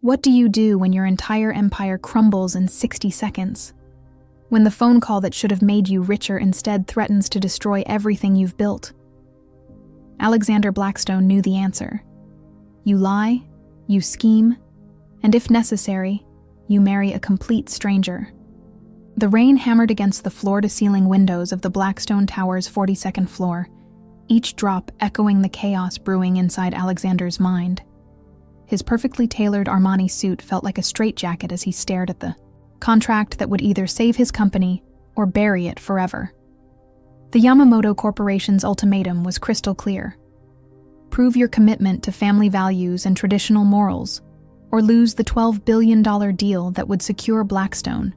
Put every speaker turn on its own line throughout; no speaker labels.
What do you do when your entire empire crumbles in 60 seconds? When the phone call that should have made you richer instead threatens to destroy everything you've built? Alexander Blackstone knew the answer. You lie, you scheme, and if necessary, you marry a complete stranger. The rain hammered against the floor-to-ceiling windows of the Blackstone Tower's 42nd floor, each drop echoing the chaos brewing inside Alexander's mind. His perfectly tailored Armani suit felt like a straitjacket as he stared at the contract that would either save his company or bury it forever. The Yamamoto Corporation's ultimatum was crystal clear. Prove your commitment to family values and traditional morals, or lose the $12 billion deal that would secure Blackstone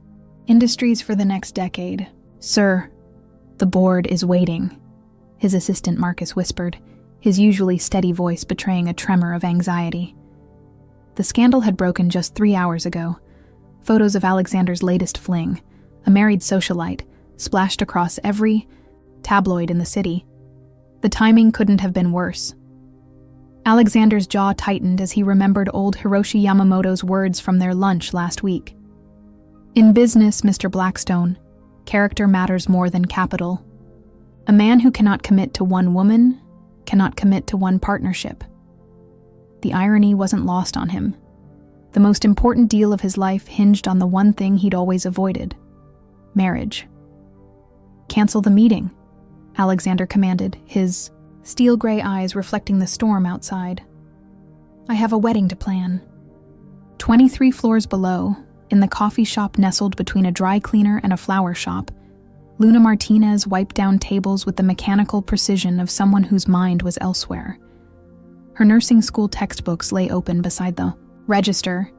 Industries for the next decade. Sir, the board is waiting, his assistant Marcus whispered, his usually steady voice betraying a tremor of anxiety. The scandal had broken just 3 hours ago. Photos of Alexander's latest fling, a married socialite, splashed across every tabloid in the city. The timing couldn't have been worse. Alexander's jaw tightened as he remembered old Hiroshi Yamamoto's words from their lunch last week. In business, Mr. Blackstone, character matters more than capital. A man who cannot commit to one woman cannot commit to one partnership. The irony wasn't lost on him. The most important deal of his life hinged on the one thing he'd always avoided: marriage. Cancel the meeting, Alexander commanded, his steel-gray eyes reflecting the storm outside. I have a wedding to plan. 23 floors below, in the coffee shop nestled between a dry cleaner and a flower shop, Luna Martinez wiped down tables with the mechanical precision of someone whose mind was elsewhere. Her nursing school textbooks lay open beside the register,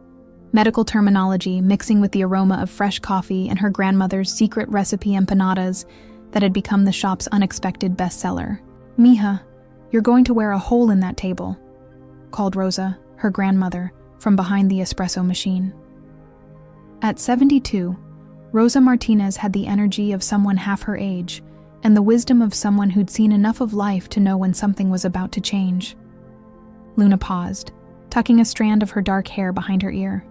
medical terminology mixing with the aroma of fresh coffee and her grandmother's secret recipe empanadas that had become the shop's unexpected bestseller. Mija, you're going to wear a hole in that table, called Rosa, her grandmother, from behind the espresso machine. At 72, Rosa Martinez had the energy of someone half her age and the wisdom of someone who'd seen enough of life to know when something was about to change. Luna paused, tucking a strand of her dark hair behind her ear.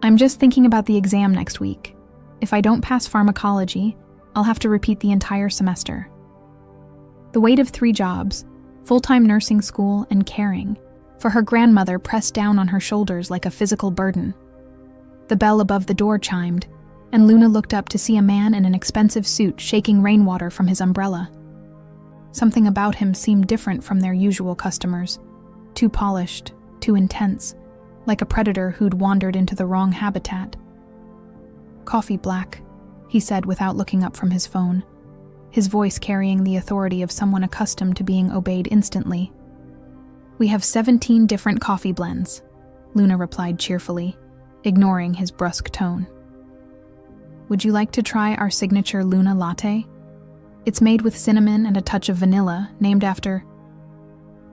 I'm just thinking about the exam next week. If I don't pass pharmacology, I'll have to repeat the entire semester. The weight of 3 jobs, full-time nursing school and caring, for her grandmother pressed down on her shoulders like a physical burden. The bell above the door chimed, and Luna looked up to see a man in an expensive suit shaking rainwater from his umbrella. Something about him seemed different from their usual customers, too polished, too intense, like a predator who'd wandered into the wrong habitat. Coffee black, he said without looking up from his phone, his voice carrying the authority of someone accustomed to being obeyed instantly. We have 17 different coffee blends, Luna replied cheerfully, ignoring his brusque tone. Would you like to try our signature Luna latte? It's made with cinnamon and a touch of vanilla, named after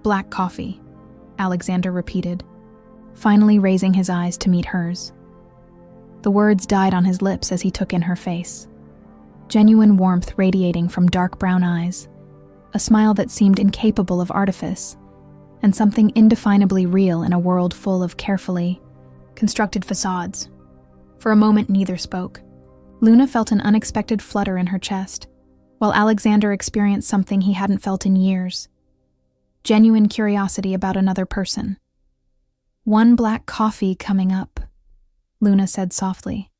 black coffee, Alexander repeated, finally raising his eyes to meet hers. The words died on his lips as he took in her face. Genuine warmth radiating from dark brown eyes, a smile that seemed incapable of artifice, and something indefinably real in a world full of carefully constructed facades. For a moment, neither spoke. Luna felt an unexpected flutter in her chest, while Alexander experienced something he hadn't felt in years: genuine curiosity about another person. One black coffee coming up, Luna said softly,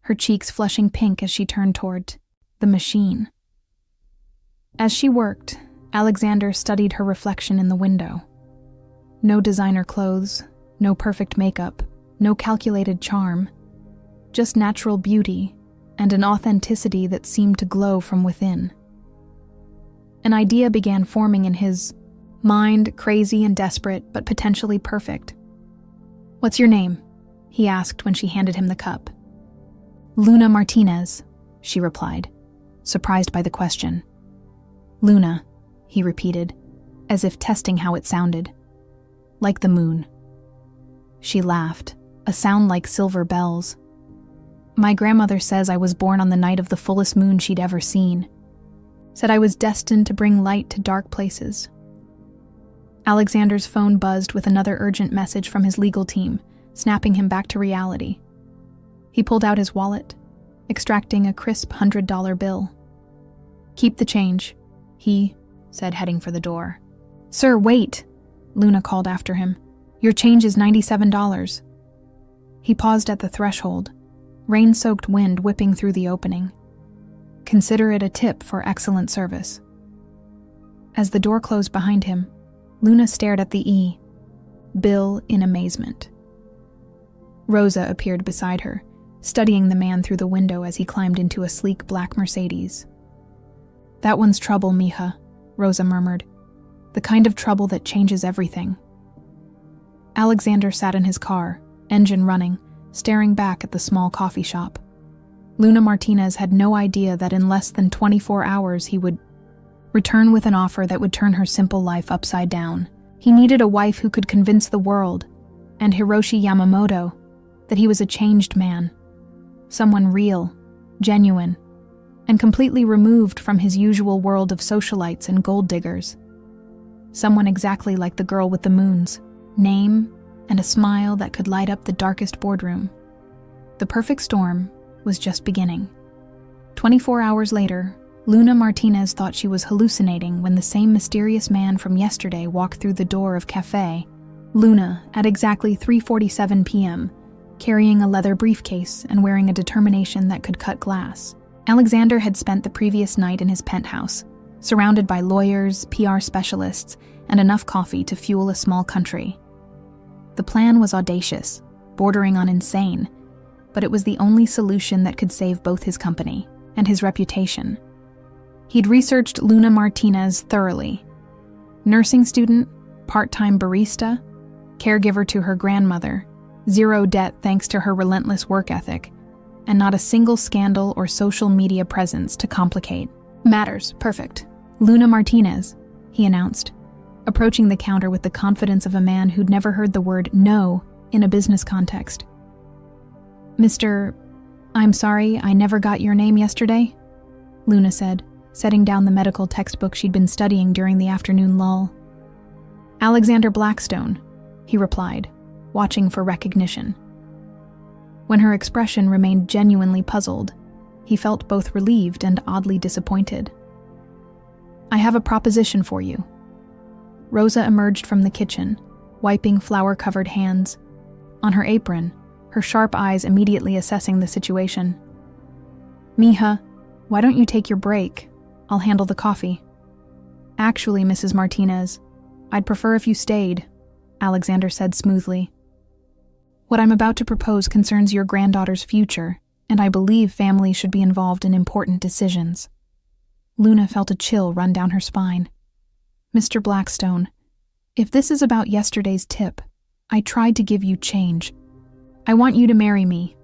her cheeks flushing pink as she turned toward the machine. As she worked, Alexander studied her reflection in the window. No designer clothes, no perfect makeup, no calculated charm, just natural beauty and an authenticity that seemed to glow from within. An idea began forming in his mind, crazy and desperate, but potentially perfect. What's your name? He asked when she handed him the cup. Luna Martinez, she replied, surprised by the question. Luna, he repeated, as if testing how it sounded. Like the moon. She laughed, a sound like silver bells. My grandmother says I was born on the night of the fullest moon she'd ever seen. Said I was destined to bring light to dark places. Alexander's phone buzzed with another urgent message from his legal team, snapping him back to reality. He pulled out his wallet, extracting a crisp $100 bill. "Keep the change," he said, heading for the door. "Sir, wait," Luna called after him. "Your change is $97. He paused at the threshold, rain-soaked wind whipping through the opening. "Consider it a tip for excellent service." As the door closed behind him, Luna stared at the bill in amazement. Rosa appeared beside her, studying the man through the window as he climbed into a sleek black Mercedes. "That one's trouble, mija," Rosa murmured. "The kind of trouble that changes everything." Alexander sat in his car, engine running, staring back at the small coffee shop. Luna Martinez had no idea that in less than 24 hours he would return with an offer that would turn her simple life upside down. He needed a wife who could convince the world, and Hiroshi Yamamoto, that he was a changed man. Someone real, genuine, and completely removed from his usual world of socialites and gold diggers. Someone exactly like the girl with the moons, name, and a smile that could light up the darkest boardroom. The perfect storm was just beginning. 24 hours later, Luna Martinez thought she was hallucinating when the same mysterious man from yesterday walked through the door of Café Luna at exactly 3:47 p.m., carrying a leather briefcase and wearing a determination that could cut glass. Alexander had spent the previous night in his penthouse, surrounded by lawyers, PR specialists, and enough coffee to fuel a small country. The plan was audacious, bordering on insane, but it was the only solution that could save both his company and his reputation. He'd researched Luna Martinez thoroughly. Nursing student, part-time barista, caregiver to her grandmother, zero debt thanks to her relentless work ethic, and not a single scandal or social media presence to complicate matters. Perfect. "Luna Martinez," he announced, approaching the counter with the confidence of a man who'd never heard the word no in a business context. I'm sorry, I never got your name yesterday," Luna said, setting down the medical textbook she'd been studying during the afternoon lull. "Alexander Blackstone," he replied, watching for recognition. When her expression remained genuinely puzzled, he felt both relieved and oddly disappointed. "I have a proposition for you." Rosa emerged from the kitchen, wiping flour-covered hands. On her apron, her sharp eyes immediately assessing the situation. "Mija, why don't you take your break? I'll handle the coffee." "Actually, Mrs. Martinez, I'd prefer if you stayed," Alexander said smoothly. "What I'm about to propose concerns your granddaughter's future, and I believe families should be involved in important decisions." Luna felt a chill run down her spine. "Mr. Blackstone, if this is about yesterday's tip, I tried to give you change. I want you to marry me."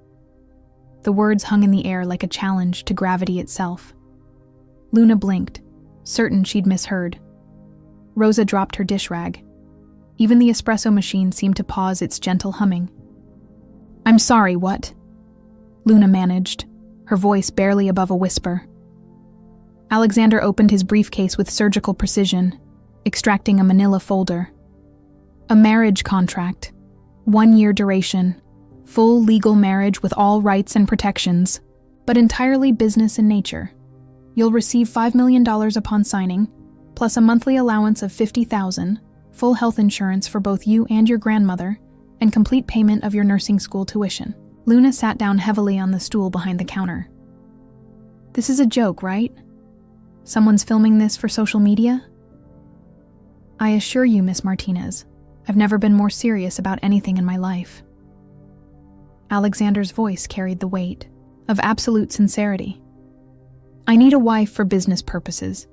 The words hung in the air like a challenge to gravity itself. Luna blinked, certain she'd misheard. Rosa dropped her dish rag. Even the espresso machine seemed to pause its gentle humming. "I'm sorry, what?" Luna managed, her voice barely above a whisper. Alexander opened his briefcase with surgical precision, extracting a manila folder. "A marriage contract, 1-year duration, full legal marriage with all rights and protections, but entirely business in nature. You'll receive $5 million upon signing, plus a monthly allowance of $50,000, full health insurance for both you and your grandmother, and complete payment of your nursing school tuition." Luna sat down heavily on the stool behind the counter. "This is a joke, right? Someone's filming this for social media?" "I assure you, Miss Martinez, I've never been more serious about anything in my life." Alexander's voice carried the weight of absolute sincerity. "I need a wife for business purposes.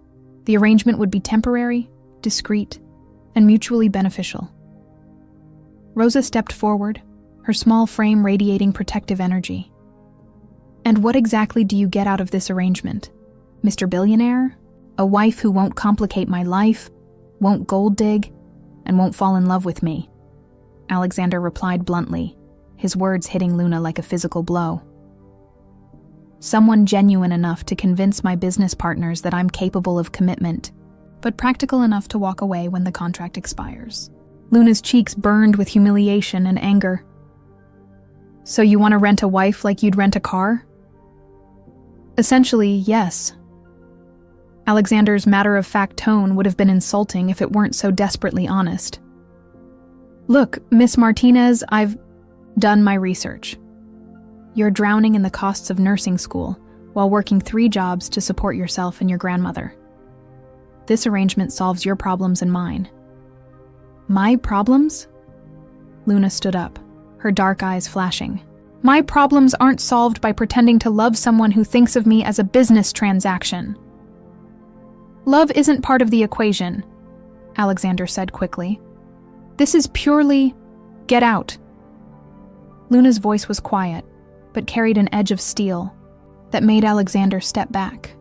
The arrangement would be temporary, discreet, and mutually beneficial." Rosa stepped forward, her small frame radiating protective energy. "And what exactly do you get out of this arrangement, Mr. Billionaire? A wife who won't complicate my life, won't gold dig, and won't fall in love with me," Alexander replied bluntly, his words hitting Luna like a physical blow. "Someone genuine enough to convince my business partners that I'm capable of commitment, but practical enough to walk away when the contract expires." Luna's cheeks burned with humiliation and anger. So you want to rent a wife like you'd rent a car? Essentially, yes. Alexander's matter-of-fact tone would have been insulting if it weren't so desperately honest. Look, Miss Martinez, I've done my research. You're drowning in the costs of nursing school while working 3 jobs to support yourself and your grandmother. This arrangement solves your problems and mine. My problems? Luna stood up, her dark eyes flashing. My problems aren't solved by pretending to love someone who thinks of me as a business transaction. Love isn't part of the equation, Alexander said quickly. This is purely, get out. Luna's voice was quiet, but carried an edge of steel that made Alexander step back.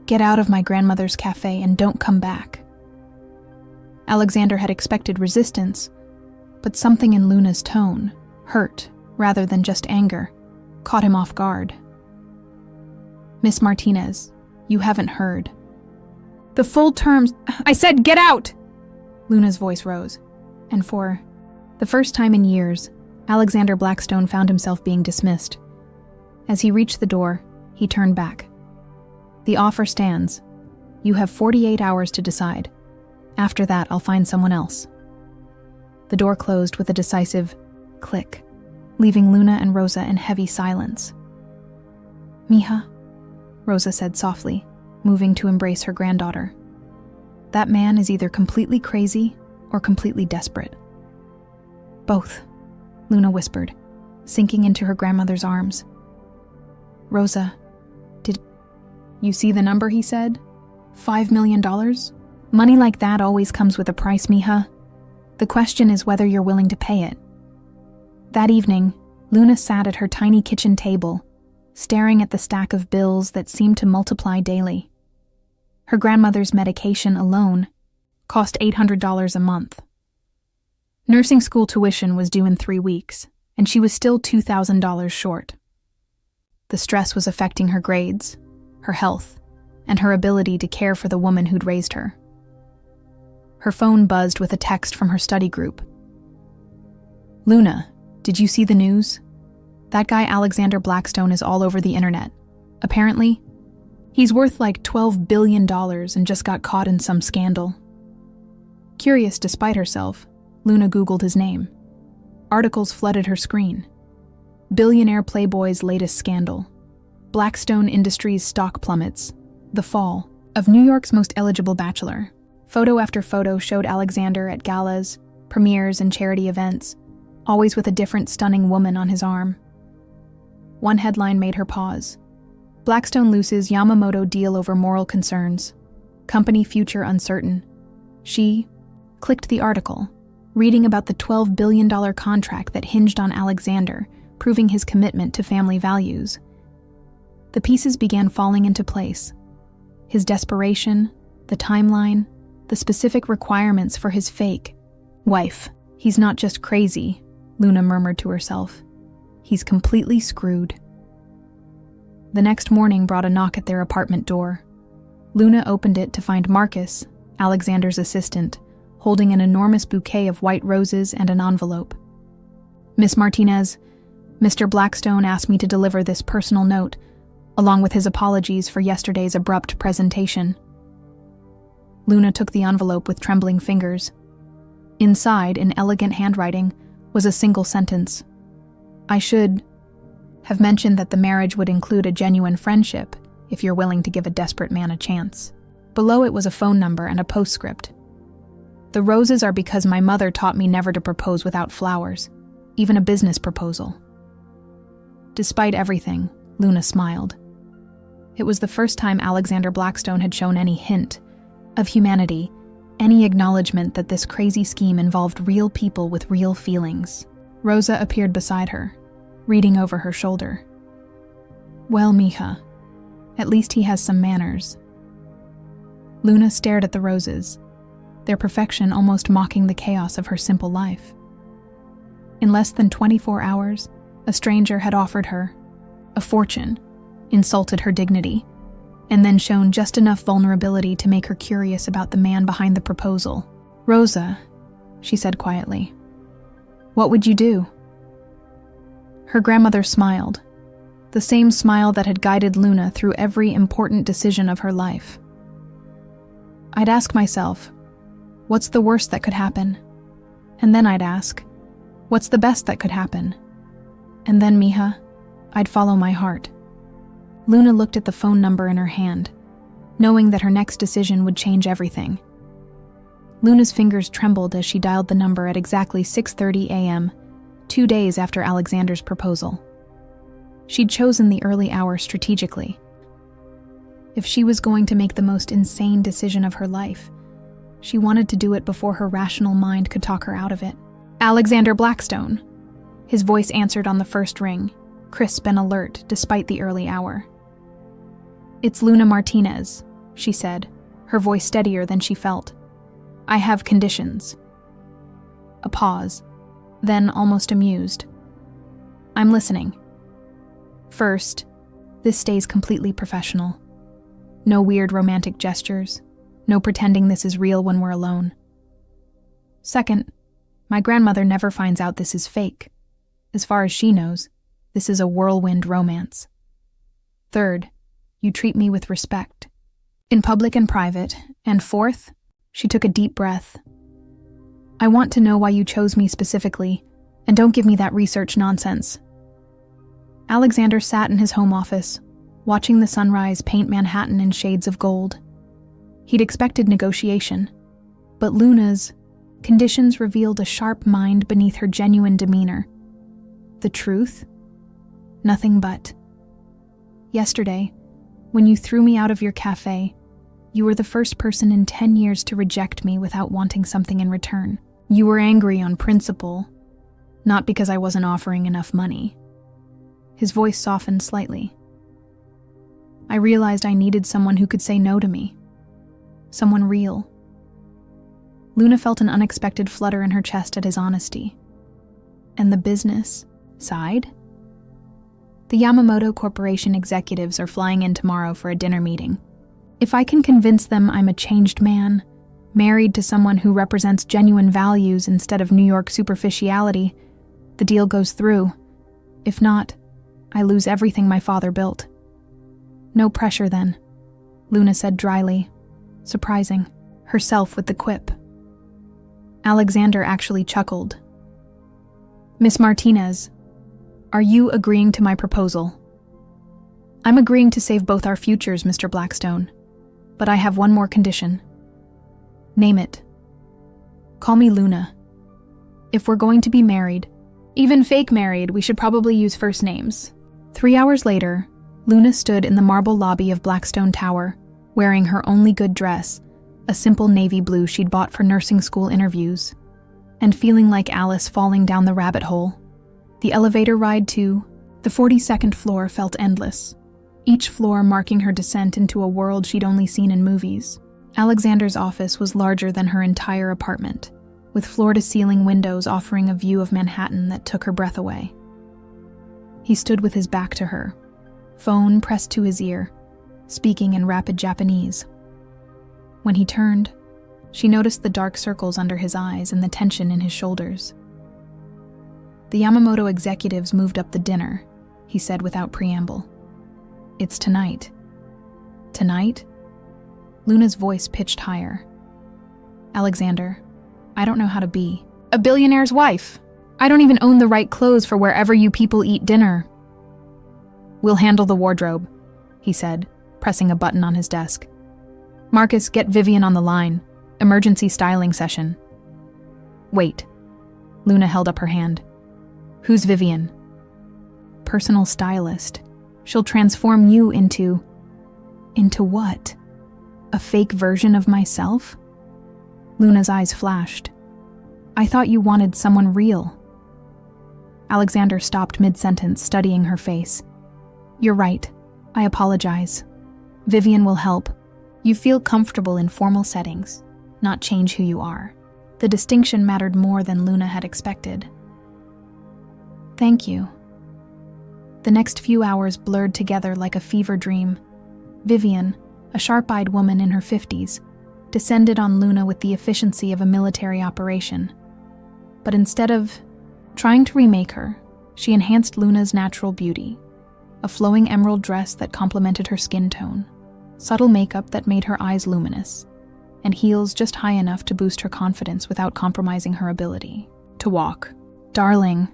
Get out of my grandmother's cafe and don't come back. Alexander had expected resistance, but something in Luna's tone, hurt rather than just anger, caught him off guard. Miss Martinez, you haven't heard. The full terms— I said get out! Luna's voice rose, and for the first time in years, Alexander Blackstone found himself being dismissed. As he reached the door, he turned back. The offer stands. You have 48 hours to decide. After that, I'll find someone else. The door closed with a decisive click, leaving Luna and Rosa in heavy silence. Mija, Rosa said softly, moving to embrace her granddaughter. That man is either completely crazy or completely desperate. Both, Luna whispered, sinking into her grandmother's arms. Rosa, did you see the number he said? $5 million? Money like that always comes with a price, Mija. The question is whether you're willing to pay it. That evening, Luna sat at her tiny kitchen table, staring at the stack of bills that seemed to multiply daily. Her grandmother's medication alone cost $800 a month. Nursing school tuition was due in 3 weeks, and she was still $2,000 short. The stress was affecting her grades, her health, and her ability to care for the woman who'd raised her. Her phone buzzed with a text from her study group. Luna, did you see the news? That guy Alexander Blackstone is all over the internet. Apparently, he's worth like $12 billion and just got caught in some scandal. Curious despite herself, Luna Googled his name. Articles flooded her screen. Billionaire Playboy's latest scandal. Blackstone Industries stock plummets. The fall of New York's most eligible bachelor. Photo after photo showed Alexander at galas, premieres, and charity events, always with a different stunning woman on his arm. One headline made her pause. Blackstone loses Yamamoto deal over moral concerns. Company future uncertain. She clicked the article, reading about the $12 billion contract that hinged on Alexander, proving his commitment to family values. The pieces began falling into place. His desperation, the timeline, the specific requirements for his fake wife. He's not just crazy, Luna murmured to herself. He's completely screwed. The next morning brought a knock at their apartment door. Luna opened it to find Marcus, Alexander's assistant, holding an enormous bouquet of white roses and an envelope. Miss Martinez, Mr. Blackstone asked me to deliver this personal note, along with his apologies for yesterday's abrupt presentation. Luna took the envelope with trembling fingers. Inside, in elegant handwriting, was a single sentence. I should have mentioned that the marriage would include a genuine friendship if you're willing to give a desperate man a chance. Below it was a phone number and a postscript. The roses are because my mother taught me never to propose without flowers, even a business proposal. Despite everything, Luna smiled. It was the first time Alexander Blackstone had shown any hint of humanity, any acknowledgement that this crazy scheme involved real people with real feelings. Rosa appeared beside her, reading over her shoulder. Well, Mija, at least he has some manners. Luna stared at the roses, their perfection almost mocking the chaos of her simple life. In less than 24 hours, a stranger had offered her a fortune, insulted her dignity, and then shown just enough vulnerability to make her curious about the man behind the proposal. Rosa, she said quietly, what would you do? Her grandmother smiled, the same smile that had guided Luna through every important decision of her life. I'd ask myself, what's the worst that could happen? And then I'd ask, what's the best that could happen? And then, mija, I'd follow my heart. Luna looked at the phone number in her hand, knowing that her next decision would change everything. Luna's fingers trembled as she dialed the number at exactly 6:30 a.m., 2 days after Alexander's proposal. She'd chosen the early hour strategically. If she was going to make the most insane decision of her life, she wanted to do it before her rational mind could talk her out of it. Alexander Blackstone. His voice answered on the first ring, crisp and alert despite the early hour. It's Luna Martinez, she said, her voice steadier than she felt. I have conditions. A pause, then almost amused. I'm listening. First, this stays completely professional. No weird romantic gestures, no pretending this is real when we're alone. Second, my grandmother never finds out this is fake. As far as she knows, this is a whirlwind romance. Third, you treat me with respect, in public and private. And fourth, she took a deep breath. I want to know why you chose me specifically, and don't give me that research nonsense. Alexander sat in his home office, watching the sunrise paint Manhattan in shades of gold. He'd expected negotiation, but Luna's conditions revealed a sharp mind beneath her genuine demeanor. The truth? Nothing but. Yesterday, when you threw me out of your cafe, you were the first person in 10 years to reject me without wanting something in return. You were angry on principle, not because I wasn't offering enough money. His voice softened slightly. I realized I needed someone who could say no to me. Someone real. Luna felt an unexpected flutter in her chest at his honesty. And the business side? The Yamamoto Corporation executives are flying in tomorrow for a dinner meeting. If I can convince them I'm a changed man, married to someone who represents genuine values instead of New York superficiality, the deal goes through. If not, I lose everything my father built. No pressure then, Luna said dryly, surprising herself with the quip. Alexander actually chuckled. Miss Martinez, are you agreeing to my proposal? I'm agreeing to save both our futures, Mr. Blackstone, but I have one more condition. Name it. Call me Luna. If we're going to be married, even fake married, we should probably use first names. 3 hours later, Luna stood in the marble lobby of Blackstone Tower, wearing her only good dress, a simple navy blue she'd bought for nursing school interviews, and feeling like Alice falling down the rabbit hole. The elevator ride to the 42nd floor felt endless, each floor marking her descent into a world she'd only seen in movies. Alexander's office was larger than her entire apartment, with floor-to-ceiling windows offering a view of Manhattan that took her breath away. He stood with his back to her, phone pressed to his ear, speaking in rapid Japanese. When he turned, she noticed the dark circles under his eyes and the tension in his shoulders. The Yamamoto executives moved up the dinner, he said without preamble. It's tonight. Tonight? Luna's voice pitched higher. Alexander, I don't know how to be a billionaire's wife. I don't even own the right clothes for wherever you people eat dinner. We'll handle the wardrobe, he said, pressing a button on his desk. Marcus, get Vivian on the line. Emergency styling session. Wait. Luna held up her hand. Who's Vivian? Personal stylist. She'll transform you into what? A fake version of myself? Luna's eyes flashed. I thought you wanted someone real. Alexander stopped mid-sentence, studying her face. You're right. I apologize. Vivian will help. You feel comfortable in formal settings, not change who you are. The distinction mattered more than Luna had expected. Thank you. The next few hours blurred together like a fever dream. Vivian, a sharp-eyed woman in her 50s, descended on Luna with the efficiency of a military operation. But instead of trying to remake her, She enhanced Luna's natural beauty, a flowing emerald dress that complemented her skin tone, subtle makeup that made her eyes luminous, and heels just high enough to boost her confidence without compromising her ability to walk. "Darling,"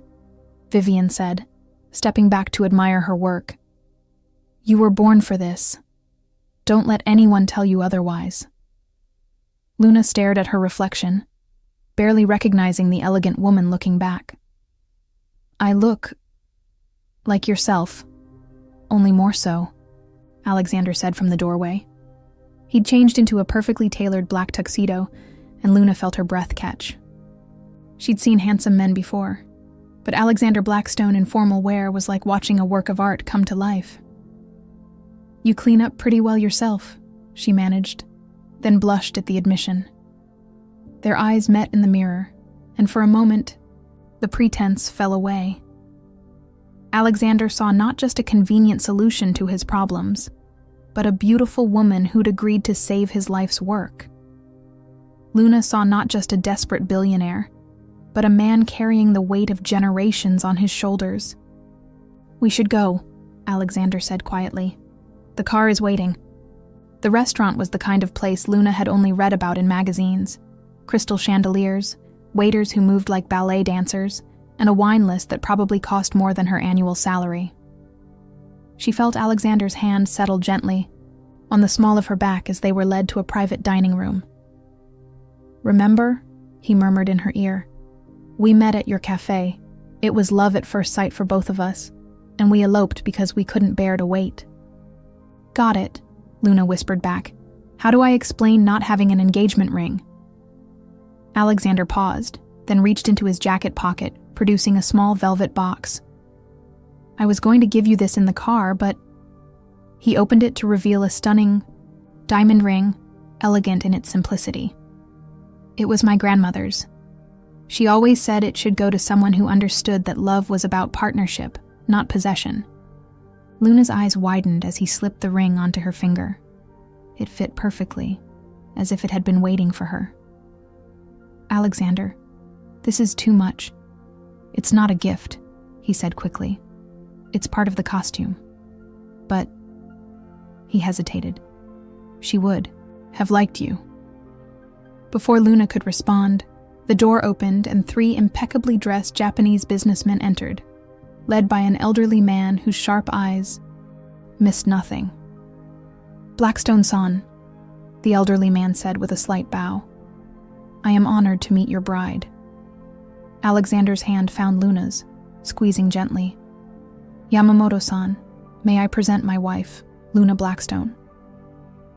Vivian said, stepping back to admire her work. "You were born for this. Don't let anyone tell you otherwise." Luna stared at her reflection, barely recognizing the elegant woman looking back. "I look like yourself, only more so," Alexander said from the doorway. He'd changed into a perfectly tailored black tuxedo, and Luna felt her breath catch. She'd seen handsome men before, but Alexander Blackstone in formal wear was like watching a work of art come to life. "You clean up pretty well yourself," she managed, then blushed at the admission. Their eyes met in the mirror, and for a moment, the pretense fell away. Alexander saw not just a convenient solution to his problems, but a beautiful woman who'd agreed to save his life's work. Luna saw not just a desperate billionaire, but a man carrying the weight of generations on his shoulders. "We should go," Alexander said quietly. "The car is waiting." The restaurant was the kind of place Luna had only read about in magazines. Crystal chandeliers, waiters who moved like ballet dancers, and a wine list that probably cost more than her annual salary. She felt Alexander's hand settle gently on the small of her back as they were led to a private dining room. "Remember?" he murmured in her ear. "We met at your cafe. It was love at first sight for both of us, and we eloped because we couldn't bear to wait." "Got it," Luna whispered back. "How do I explain not having an engagement ring?" Alexander paused, then reached into his jacket pocket, producing a small velvet box. "I was going to give you this in the car, but..." He opened it to reveal a stunning diamond ring, elegant in its simplicity. "It was my grandmother's. She always said it should go to someone who understood that love was about partnership, not possession." Luna's eyes widened as he slipped the ring onto her finger. It fit perfectly, as if it had been waiting for her. "Alexander, this is too much. It's not a gift," he said quickly. "It's part of the costume." "But..." He hesitated. "She would have liked you." Before Luna could respond, the door opened and 3 impeccably dressed Japanese businessmen entered, led by an elderly man whose sharp eyes missed nothing. "Blackstone-san," the elderly man said with a slight bow. "I am honored to meet your bride." Alexander's hand found Luna's, squeezing gently. "Yamamoto-san, may I present my wife, Luna Blackstone."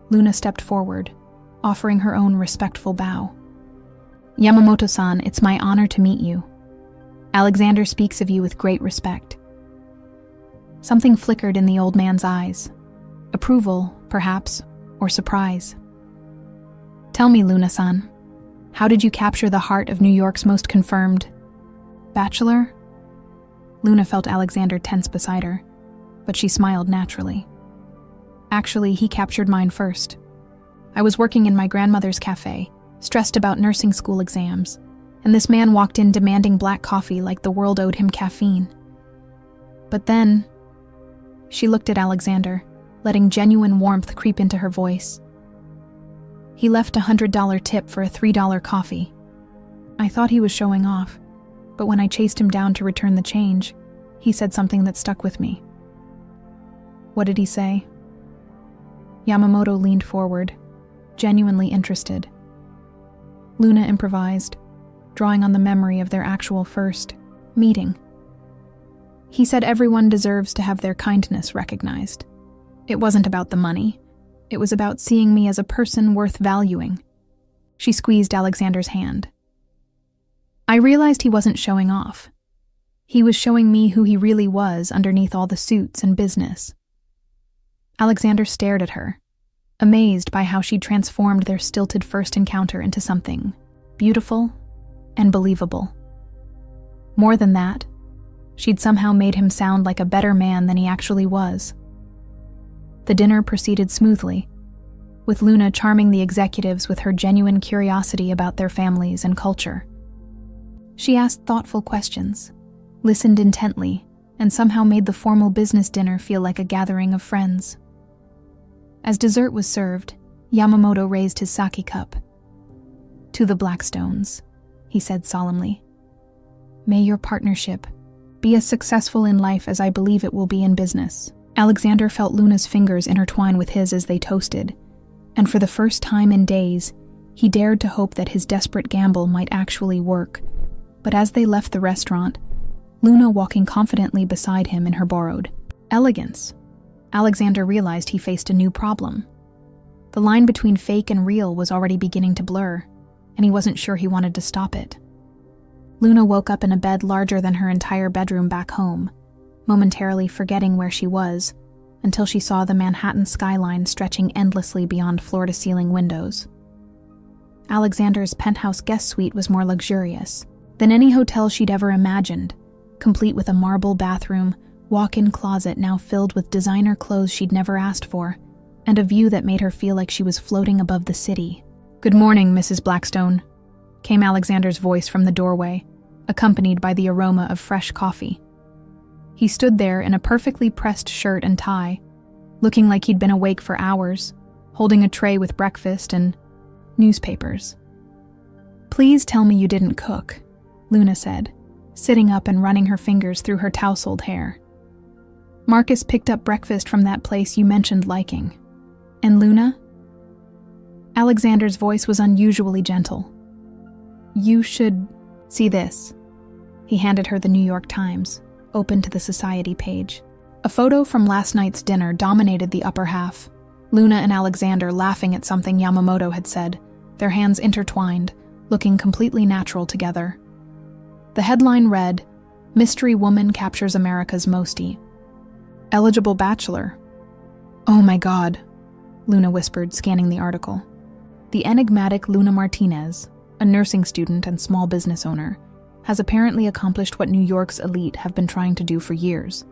Luna stepped forward, offering her own respectful bow. "Yamamoto-san, it's my honor to meet you. Alexander speaks of you with great respect." Something flickered in the old man's eyes. Approval, perhaps, or surprise. "Tell me, Luna-san, how did you capture the heart of New York's most confirmed bachelor?" Luna felt Alexander tense beside her, but she smiled naturally. "Actually, he captured mine first. I was working in my grandmother's cafe, stressed about nursing school exams, and this man walked in demanding black coffee like the world owed him caffeine. But then..." She looked at Alexander, letting genuine warmth creep into her voice. "He left a $100 tip for a $3 coffee. I thought he was showing off, but when I chased him down to return the change, he said something that stuck with me." "What did he say?" Yamamoto leaned forward, genuinely interested. Luna improvised, drawing on the memory of their actual first meeting. "He said everyone deserves to have their kindness recognized. It wasn't about the money. It was about seeing me as a person worth valuing." She squeezed Alexander's hand. "I realized he wasn't showing off. He was showing me who he really was underneath all the suits and business." Alexander stared at her, amazed by how she'd transformed their stilted first encounter into something beautiful and believable. More than that, she'd somehow made him sound like a better man than he actually was. The dinner proceeded smoothly, with Luna charming the executives with her genuine curiosity about their families and culture. She asked thoughtful questions, listened intently, and somehow made the formal business dinner feel like a gathering of friends. As dessert was served, Yamamoto raised his sake cup. "To the Blackstones," he said solemnly. "May your partnership be as successful in life as I believe it will be in business." Alexander felt Luna's fingers intertwine with his as they toasted, and for the first time in days, he dared to hope that his desperate gamble might actually work. But as they left the restaurant, Luna walking confidently beside him in her borrowed elegance, Alexander realized he faced a new problem. The line between fake and real was already beginning to blur, and he wasn't sure he wanted to stop it. Luna woke up in a bed larger than her entire bedroom back home, momentarily forgetting where she was, until she saw the Manhattan skyline stretching endlessly beyond floor-to-ceiling windows. Alexander's penthouse guest suite was more luxurious than any hotel she'd ever imagined, complete with a marble bathroom, walk-in closet now filled with designer clothes she'd never asked for, and a view that made her feel like she was floating above the city. "Good morning, Mrs. Blackstone," came Alexander's voice from the doorway, accompanied by the aroma of fresh coffee. He stood there in a perfectly pressed shirt and tie, looking like he'd been awake for hours, holding a tray with breakfast and newspapers. "Please tell me you didn't cook," Luna said, sitting up and running her fingers through her tousled hair. "Marcus picked up breakfast from that place you mentioned liking. And Luna?" Alexander's voice was unusually gentle. "You should see this." He handed her the New York Times, open to the society page. A photo from last night's dinner dominated the upper half, Luna and Alexander laughing at something Yamamoto had said, their hands intertwined, looking completely natural together. The headline read, "Mystery Woman Captures America's Mostie. Eligible Bachelor." "Oh my God," Luna whispered, scanning the article. The enigmatic Luna Martinez, a nursing student and small business owner, has apparently accomplished what New York's elite have been trying to do for years: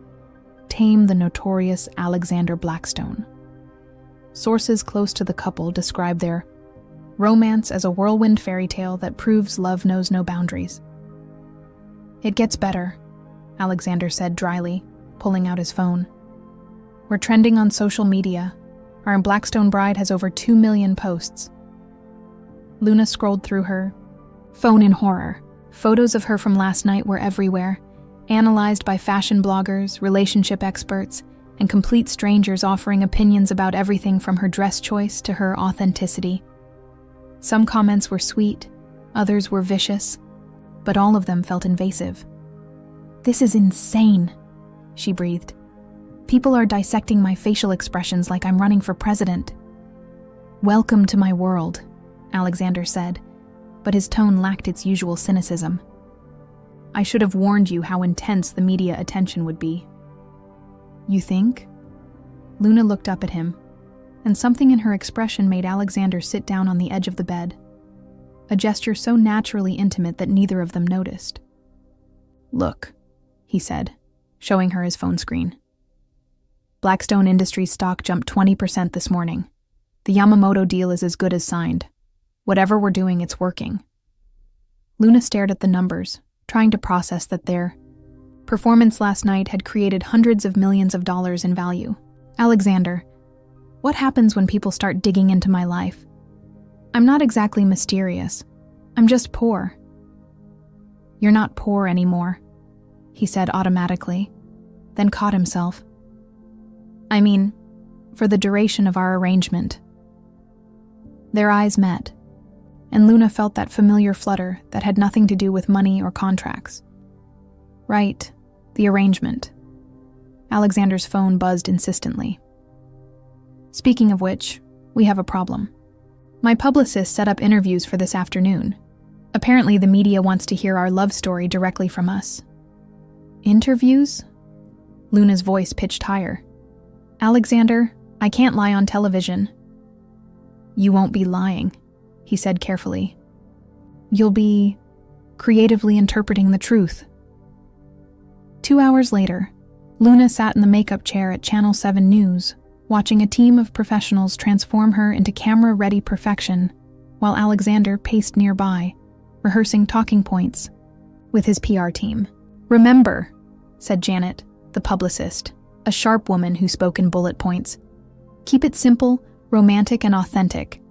tame the notorious Alexander Blackstone. Sources close to the couple describe their romance as a whirlwind fairy tale that proves love knows no boundaries. "It gets better," Alexander said dryly, pulling out his phone. "We're trending on social media. Our Blackstone bride has over 2 million posts." Luna scrolled through her phone in horror. Photos of her from last night were everywhere, analyzed by fashion bloggers, relationship experts, and complete strangers offering opinions about everything from her dress choice to her authenticity. Some comments were sweet, others were vicious, but all of them felt invasive. "This is insane," she breathed. "People are dissecting my facial expressions like I'm running for president." "Welcome to my world," Alexander said, but his tone lacked its usual cynicism. "I should have warned you how intense the media attention would be." "You think?" Luna looked up at him, and something in her expression made Alexander sit down on the edge of the bed, a gesture so naturally intimate that neither of them noticed. "Look," he said, showing her his phone screen. "Blackstone Industries stock jumped 20% this morning. The Yamamoto deal is as good as signed. Whatever we're doing, it's working." Luna stared at the numbers, trying to process that their performance last night had created hundreds of millions of dollars in value. "Alexander, what happens when people start digging into my life? I'm not exactly mysterious. I'm just poor." "You're not poor anymore," he said automatically, then caught himself. "I mean, for the duration of our arrangement." Their eyes met, and Luna felt that familiar flutter that had nothing to do with money or contracts. "Right, the arrangement." Alexander's phone buzzed insistently. "Speaking of which, we have a problem. My publicist set up interviews for this afternoon. Apparently the media wants to hear our love story directly from us." "Interviews?" Luna's voice pitched higher. "Alexander, I can't lie on television." "You won't be lying," he said carefully. "You'll be creatively interpreting the truth." 2 hours later, Luna sat in the makeup chair at Channel 7 News, watching a team of professionals transform her into camera-ready perfection, while Alexander paced nearby, rehearsing talking points with his PR team. "Remember," said Janet, the publicist, a sharp woman who spoke in bullet points. "Keep it simple, romantic, and authentic.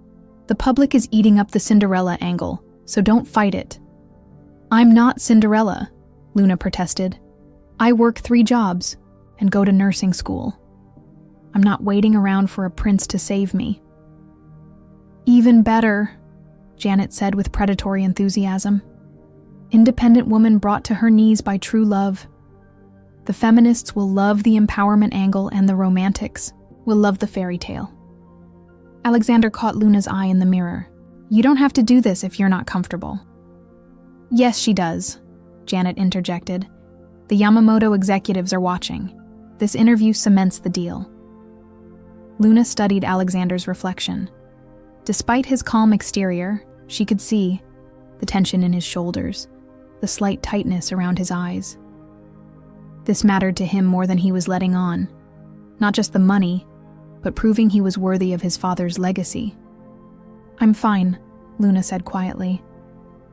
The public is eating up the Cinderella angle, so don't fight it." "I'm not Cinderella," Luna protested. "I work 3 jobs and go to nursing school. I'm not waiting around for a prince to save me." "Even better," Janet said with predatory enthusiasm. "Independent woman brought to her knees by true love. The feminists will love the empowerment angle and the romantics will love the fairy tale." Alexander caught Luna's eye in the mirror. "You don't have to do this if you're not comfortable." "Yes, she does," Janet interjected. "The Yamamoto executives are watching. This interview cements the deal." Luna studied Alexander's reflection. Despite his calm exterior, she could see the tension in his shoulders, the slight tightness around his eyes. This mattered to him more than he was letting on. Not just the money, but proving he was worthy of his father's legacy. "I'm fine," Luna said quietly.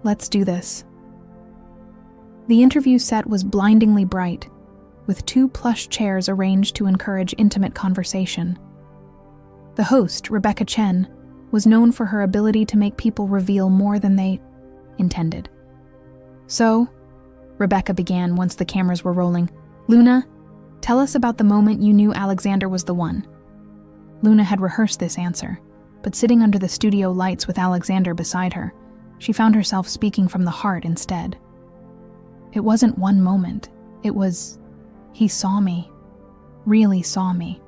"Let's do this." The interview set was blindingly bright, with 2 plush chairs arranged to encourage intimate conversation. The host, Rebecca Chen, was known for her ability to make people reveal more than they intended. "So," Rebecca began once the cameras were rolling, "Luna, tell us about the moment you knew Alexander was the one." Luna had rehearsed this answer, but sitting under the studio lights with Alexander beside her, she found herself speaking from the heart instead. It wasn't one moment. It was, he saw me, really saw me.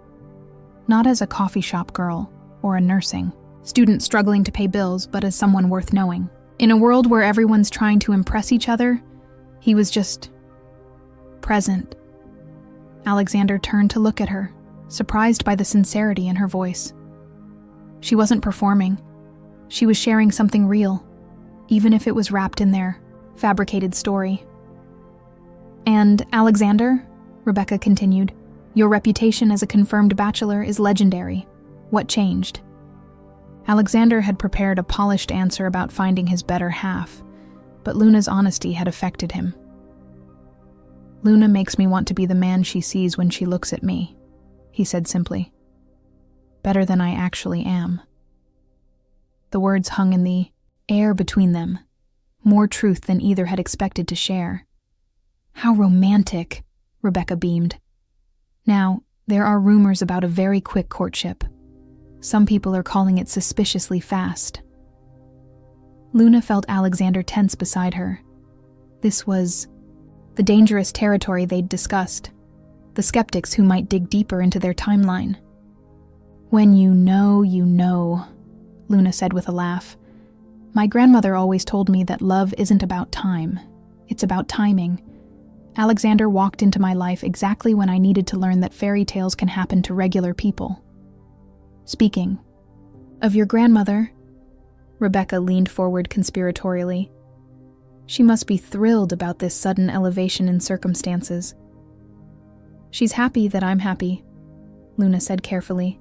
Not as a coffee shop girl or a nursing student struggling to pay bills, but as someone worth knowing. In a world where everyone's trying to impress each other, he was just present. Alexander turned to look at her, surprised by the sincerity in her voice. She wasn't performing. She was sharing something real, even if it was wrapped in their fabricated story. "And Alexander," Rebecca continued, "your reputation as a confirmed bachelor is legendary. What changed?" Alexander had prepared a polished answer about finding his better half, but Luna's honesty had affected him. "Luna makes me want to be the man she sees when she looks at me," he said simply. "Better than I actually am." The words hung in the air between them, more truth than either had expected to share. "How romantic," Rebecca beamed. "Now, there are rumors about a very quick courtship. Some people are calling it suspiciously fast." Luna felt Alexander tense beside her. This was the dangerous territory they'd discussed, the skeptics who might dig deeper into their timeline. "When you know, Luna said with a laugh. "My grandmother always told me that love isn't about time, it's about timing. Alexander walked into my life exactly when I needed to learn that fairy tales can happen to regular people." "Speaking of your grandmother," Rebecca leaned forward conspiratorially. "She must be thrilled about this sudden elevation in circumstances." "She's happy that I'm happy," Luna said carefully.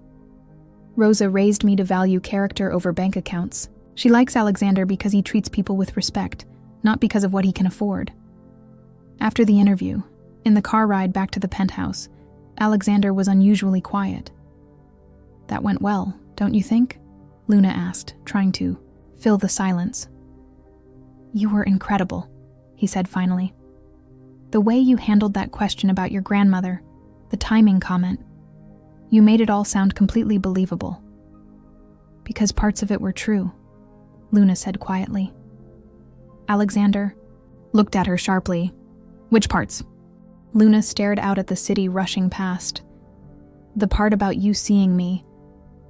"Rosa raised me to value character over bank accounts. She likes Alexander because he treats people with respect, not because of what he can afford." After the interview, in the car ride back to the penthouse, Alexander was unusually quiet. "That went well, don't you think?" Luna asked, trying to fill the silence. "You were incredible," he said finally. "The way you handled that question about your grandmother, the timing comment, you made it all sound completely believable." "Because parts of it were true," Luna said quietly. Alexander looked at her sharply. "Which parts?" Luna stared out at the city rushing past. "The part about you seeing me,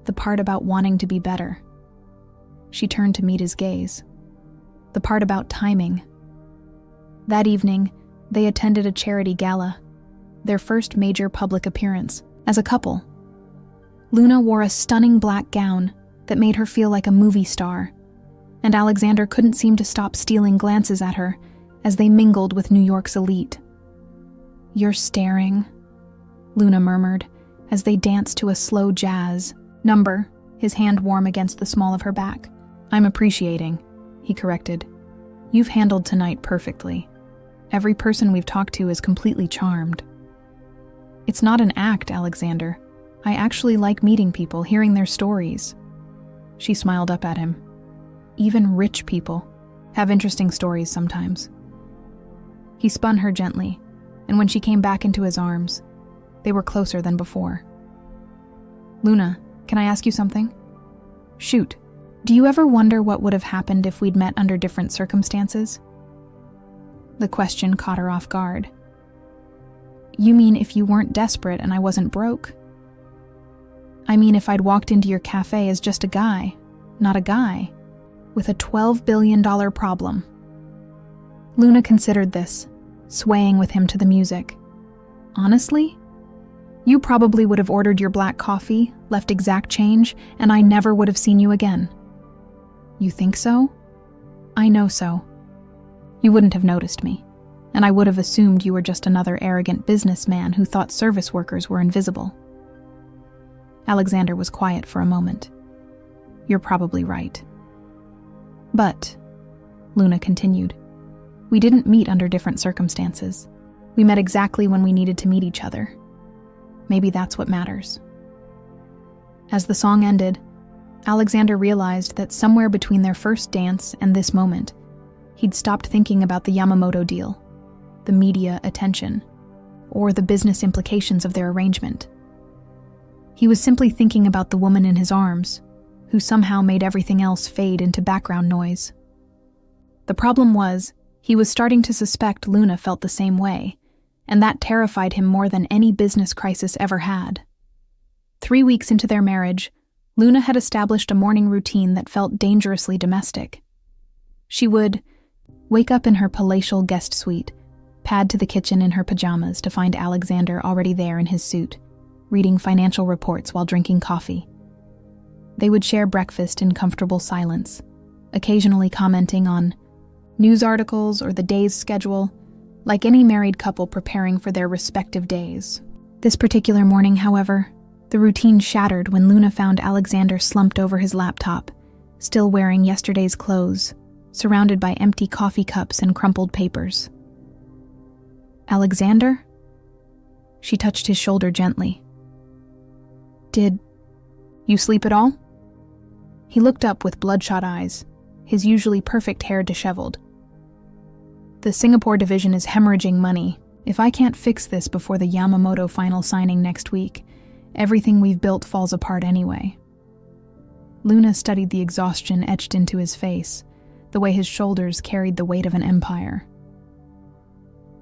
the part about wanting to be better." She turned to meet his gaze. "The part about timing." That evening, they attended a charity gala, their first major public appearance as a couple. Luna wore a stunning black gown that made her feel like a movie star, and Alexander couldn't seem to stop stealing glances at her as they mingled with New York's elite. "You're staring," Luna murmured as they danced to a slow jazz number, his hand warm against the small of her back. "I'm appreciating," he corrected. "You've handled tonight perfectly." Every person we've talked to is completely charmed. It's not an act, Alexander. I actually like meeting people, hearing their stories. She smiled up at him. Even rich people have interesting stories sometimes. He spun her gently, and when she came back into his arms, they were closer than before. Luna, can I ask you something? Shoot. Do you ever wonder what would have happened if we'd met under different circumstances? The question caught her off guard. You mean if you weren't desperate and I wasn't broke? I mean if I'd walked into your cafe as just a guy, not a guy, with a $12 billion problem. Luna considered this, swaying with him to the music. Honestly? You probably would have ordered your black coffee, left exact change, and I never would have seen you again. You think so? I know so. You wouldn't have noticed me, and I would have assumed you were just another arrogant businessman who thought service workers were invisible. Alexander was quiet for a moment. You're probably right. But, Luna continued, we didn't meet under different circumstances. We met exactly when we needed to meet each other. Maybe that's what matters. As the song ended, Alexander realized that somewhere between their first dance and this moment, he'd stopped thinking about the Yamamoto deal, the media attention, or the business implications of their arrangement. He was simply thinking about the woman in his arms, who somehow made everything else fade into background noise. The problem was, he was starting to suspect Luna felt the same way, and that terrified him more than any business crisis ever had. 3 weeks into their marriage, Luna had established a morning routine that felt dangerously domestic. She would wake up in her palatial guest suite, pad to the kitchen in her pajamas to find Alexander already there in his suit, reading financial reports while drinking coffee. They would share breakfast in comfortable silence, occasionally commenting on news articles or the day's schedule, like any married couple preparing for their respective days. This particular morning, however, the routine shattered when Luna found Alexander slumped over his laptop, still wearing yesterday's clothes, surrounded by empty coffee cups and crumpled papers. Alexander? She touched his shoulder gently. Did you sleep at all? He looked up with bloodshot eyes, his usually perfect hair disheveled. The Singapore division is hemorrhaging money. If I can't fix this before the Yamamoto final signing next week, everything we've built falls apart anyway. Luna studied the exhaustion etched into his face, the way his shoulders carried the weight of an empire.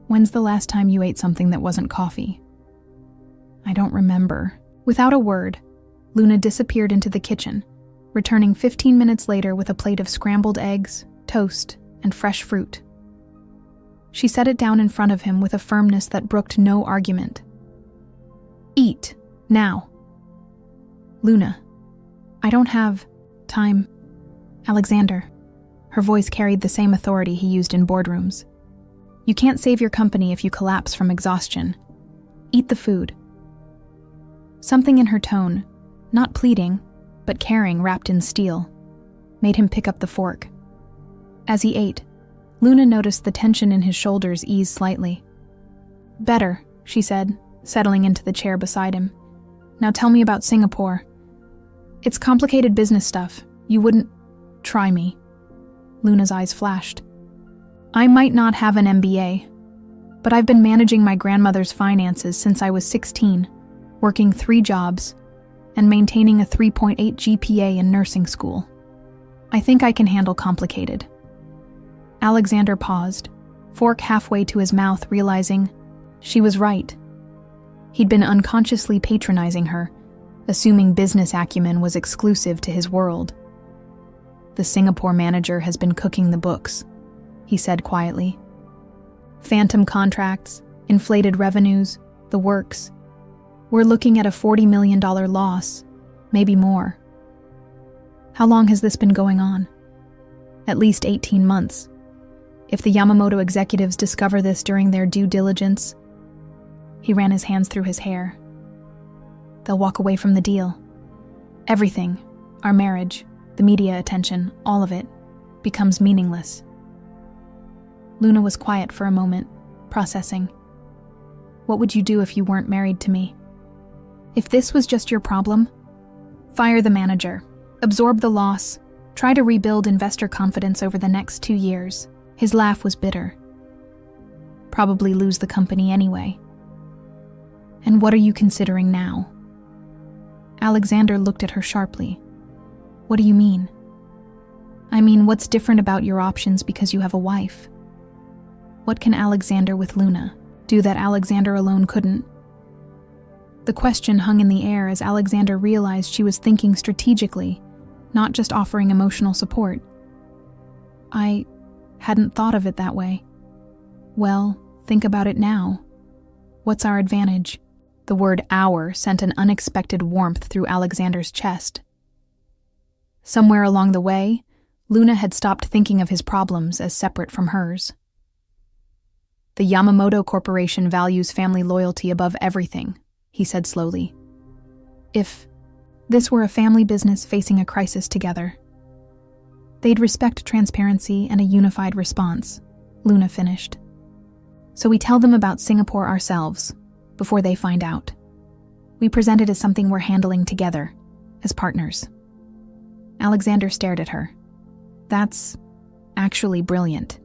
When's the last time you ate something that wasn't coffee? I don't remember. Without a word, Luna disappeared into the kitchen, returning 15 minutes later with a plate of scrambled eggs, toast, and fresh fruit. She set it down in front of him with a firmness that brooked no argument. Eat, now. Luna, I don't have time. Alexander. Her voice carried the same authority he used in boardrooms. You can't save your company if you collapse from exhaustion. Eat the food. Something in her tone, not pleading, but caring wrapped in steel, made him pick up the fork. As he ate, Luna noticed the tension in his shoulders ease slightly. Better, she said, settling into the chair beside him. Now tell me about Singapore. It's complicated business stuff. You wouldn't try me. Luna's eyes flashed. I might not have an MBA, but I've been managing my grandmother's finances since I was 16, working 3 jobs, and maintaining a 3.8 GPA in nursing school. I think I can handle complicated. Alexander paused, fork halfway to his mouth, realizing she was right. He'd been unconsciously patronizing her, assuming business acumen was exclusive to his world. The Singapore manager has been cooking the books, he said quietly. Phantom contracts, inflated revenues, the works. We're looking at a $40 million loss, maybe more. How long has this been going on? At least 18 months. If the Yamamoto executives discover this during their due diligence, he ran his hands through his hair. They'll walk away from the deal. Everything, our marriage, the media attention, all of it, becomes meaningless. Luna was quiet for a moment, processing. What would you do if you weren't married to me? If this was just your problem, fire the manager, absorb the loss, try to rebuild investor confidence over the next 2 years. His laugh was bitter. Probably lose the company anyway. And what are you considering now? Alexander looked at her sharply. What do you mean? I mean, what's different about your options because you have a wife? What can Alexander with Luna do that Alexander alone couldn't? The question hung in the air as Alexander realized she was thinking strategically, not just offering emotional support. I hadn't thought of it that way. Well, think about it now. What's our advantage? The word "our" sent an unexpected warmth through Alexander's chest. Somewhere along the way, Luna had stopped thinking of his problems as separate from hers. The Yamamoto Corporation values family loyalty above everything, he said slowly. If this were a family business facing a crisis together, they'd respect transparency and a unified response, Luna finished. So we tell them about Singapore ourselves, before they find out. We present it as something we're handling together, as partners. Alexander stared at her. That's actually brilliant.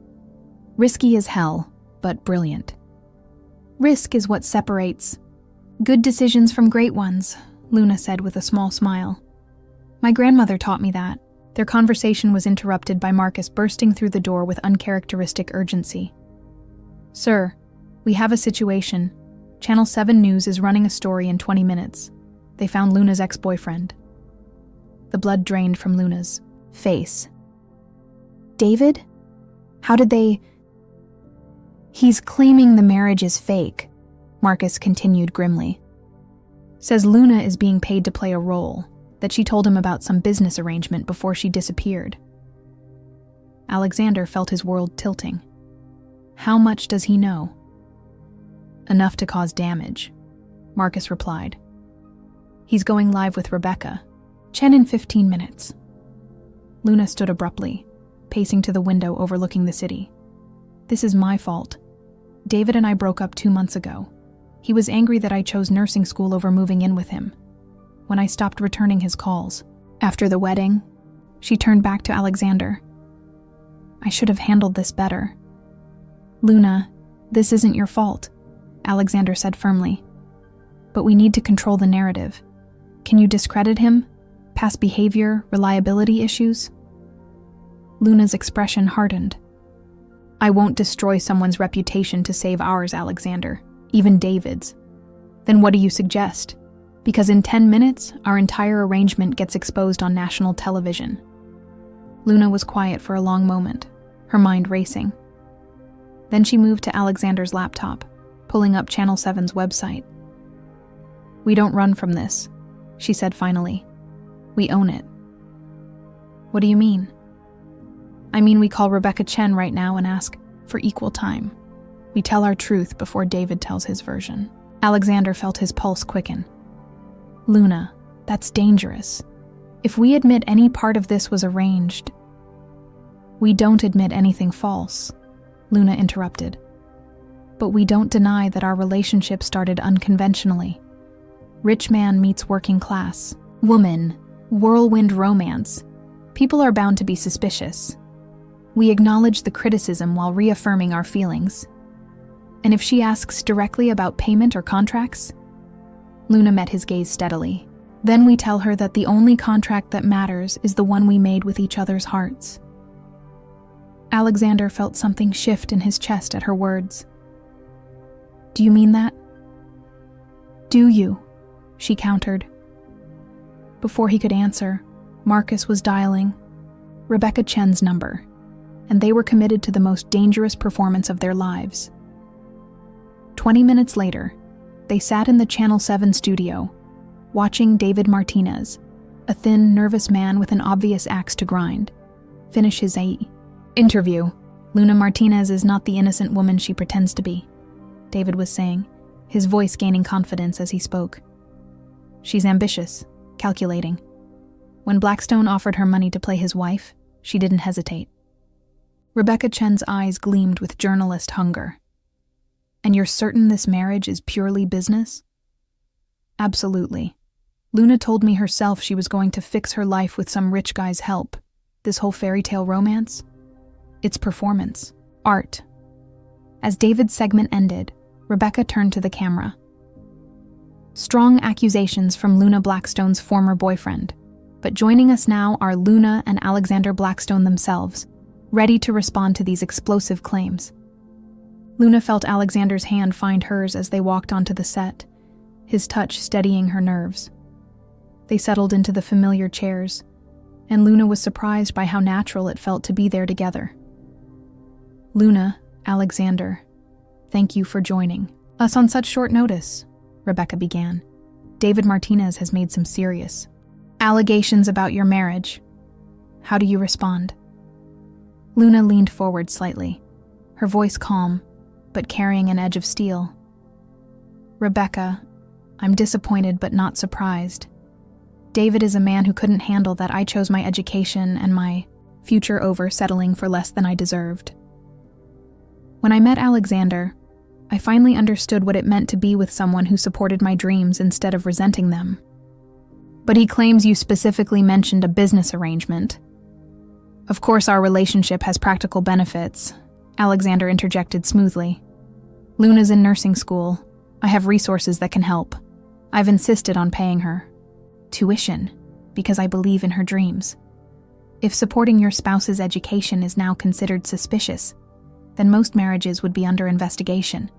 Risky as hell, but brilliant. Risk is what separates good decisions from great ones, Luna said with a small smile. My grandmother taught me that. Their conversation was interrupted by Marcus bursting through the door with uncharacteristic urgency. Sir, we have a situation. Channel 7 News is running a story in 20 minutes. They found Luna's ex-boyfriend. The blood drained from Luna's face. David? How did they... He's claiming the marriage is fake, Marcus continued grimly. Says Luna is being paid to play a role, that she told him about some business arrangement before she disappeared. Alexander felt his world tilting. How much does he know? Enough to cause damage, Marcus replied. He's going live with Rebecca. Chen in 15 minutes. Luna stood abruptly, pacing to the window overlooking the city. This is my fault. David and I broke up 2 months ago. He was angry that I chose nursing school over moving in with him. When I stopped returning his calls. After the wedding, she turned back to Alexander. I should have handled this better. Luna, this isn't your fault, Alexander said firmly. But we need to control the narrative. Can you discredit him? Past behavior, reliability issues? Luna's expression hardened. I won't destroy someone's reputation to save ours, Alexander, even David's. Then what do you suggest? Because in 10 minutes, our entire arrangement gets exposed on national television. Luna was quiet for a long moment, her mind racing. Then she moved to Alexander's laptop, pulling up Channel 7's website. We don't run from this, she said finally. We own it. What do you mean? I mean, we call Rebecca Chen right now and ask for equal time. We tell our truth before David tells his version. Alexander felt his pulse quicken. Luna, that's dangerous. If we admit any part of this was arranged... We don't admit anything false, Luna interrupted. But we don't deny that our relationship started unconventionally. Rich man meets working class. Woman. Whirlwind romance. People are bound to be suspicious. We acknowledge the criticism while reaffirming our feelings. And if she asks directly about payment or contracts? Luna met his gaze steadily. Then we tell her that the only contract that matters is the one we made with each other's hearts. Alexander felt something shift in his chest at her words. Do you mean that? Do you? She countered. Before he could answer, Marcus was dialing Rebecca Chen's number, and they were committed to the most dangerous performance of their lives. 20 minutes later, they sat in the Channel 7 studio, watching David Martinez, a thin, nervous man with an obvious axe to grind, finish his interview. Luna Martinez is not the innocent woman she pretends to be, David was saying, his voice gaining confidence as he spoke. She's ambitious, calculating. When Blackstone offered her money to play his wife, she didn't hesitate. Rebecca Chen's eyes gleamed with journalist hunger. And you're certain this marriage is purely business? Absolutely. Luna told me herself she was going to fix her life with some rich guy's help. This whole fairy tale romance? It's performance. Art. As David's segment ended, Rebecca turned to the camera. Strong accusations from Luna Blackstone's former boyfriend. But joining us now are Luna and Alexander Blackstone themselves, ready to respond to these explosive claims. Luna felt Alexander's hand find hers as they walked onto the set, his touch steadying her nerves. They settled into the familiar chairs, and Luna was surprised by how natural it felt to be there together. Luna, Alexander, thank you for joining us on such short notice, Rebecca began. David Martinez has made some serious allegations about your marriage. How do you respond? Luna leaned forward slightly, her voice calm, but carrying an edge of steel. Rebecca, I'm disappointed but not surprised. David is a man who couldn't handle that I chose my education and my future over settling for less than I deserved. When I met Alexander, I finally understood what it meant to be with someone who supported my dreams instead of resenting them. But he claims you specifically mentioned a business arrangement. Of course, our relationship has practical benefits, Alexander interjected smoothly. Luna's in nursing school. I have resources that can help. I've insisted on paying her tuition because I believe in her dreams. If supporting your spouse's education is now considered suspicious, then most marriages would be under investigation.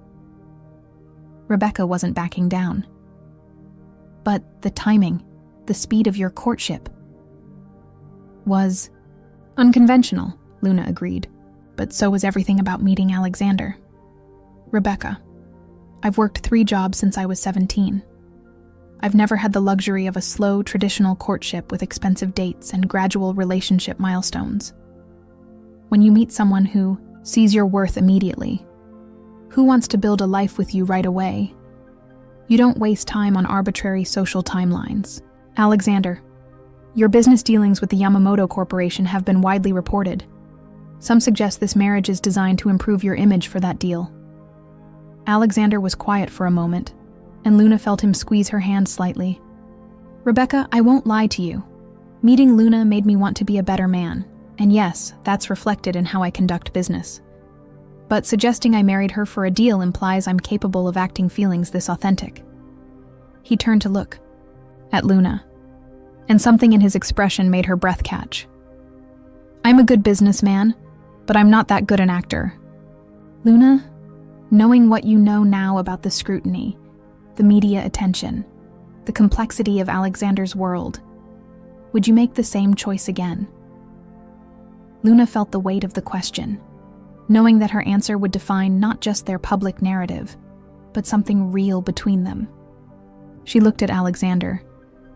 Rebecca wasn't backing down. But the timing, the speed of your courtship was unconventional, Luna agreed, but so was everything about meeting Alexander. Rebecca, I've worked 3 jobs since I was 17. I've never had the luxury of a slow, traditional courtship with expensive dates and gradual relationship milestones. When you meet someone who sees your worth immediately, who wants to build a life with you right away, you don't waste time on arbitrary social timelines. Alexander, your business dealings with the Yamamoto Corporation have been widely reported. Some suggest this marriage is designed to improve your image for that deal. Alexander was quiet for a moment, and Luna felt him squeeze her hand slightly. Rebecca, I won't lie to you. Meeting Luna made me want to be a better man, and yes, that's reflected in how I conduct business. But suggesting I married her for a deal implies I'm capable of acting feelings this authentic. He turned to look at Luna, and something in his expression made her breath catch. I'm a good businessman, but I'm not that good an actor. Luna, knowing what you know now about the scrutiny, the media attention, the complexity of Alexander's world, would you make the same choice again? Luna felt the weight of the question, knowing that her answer would define not just their public narrative, but something real between them. She looked at Alexander,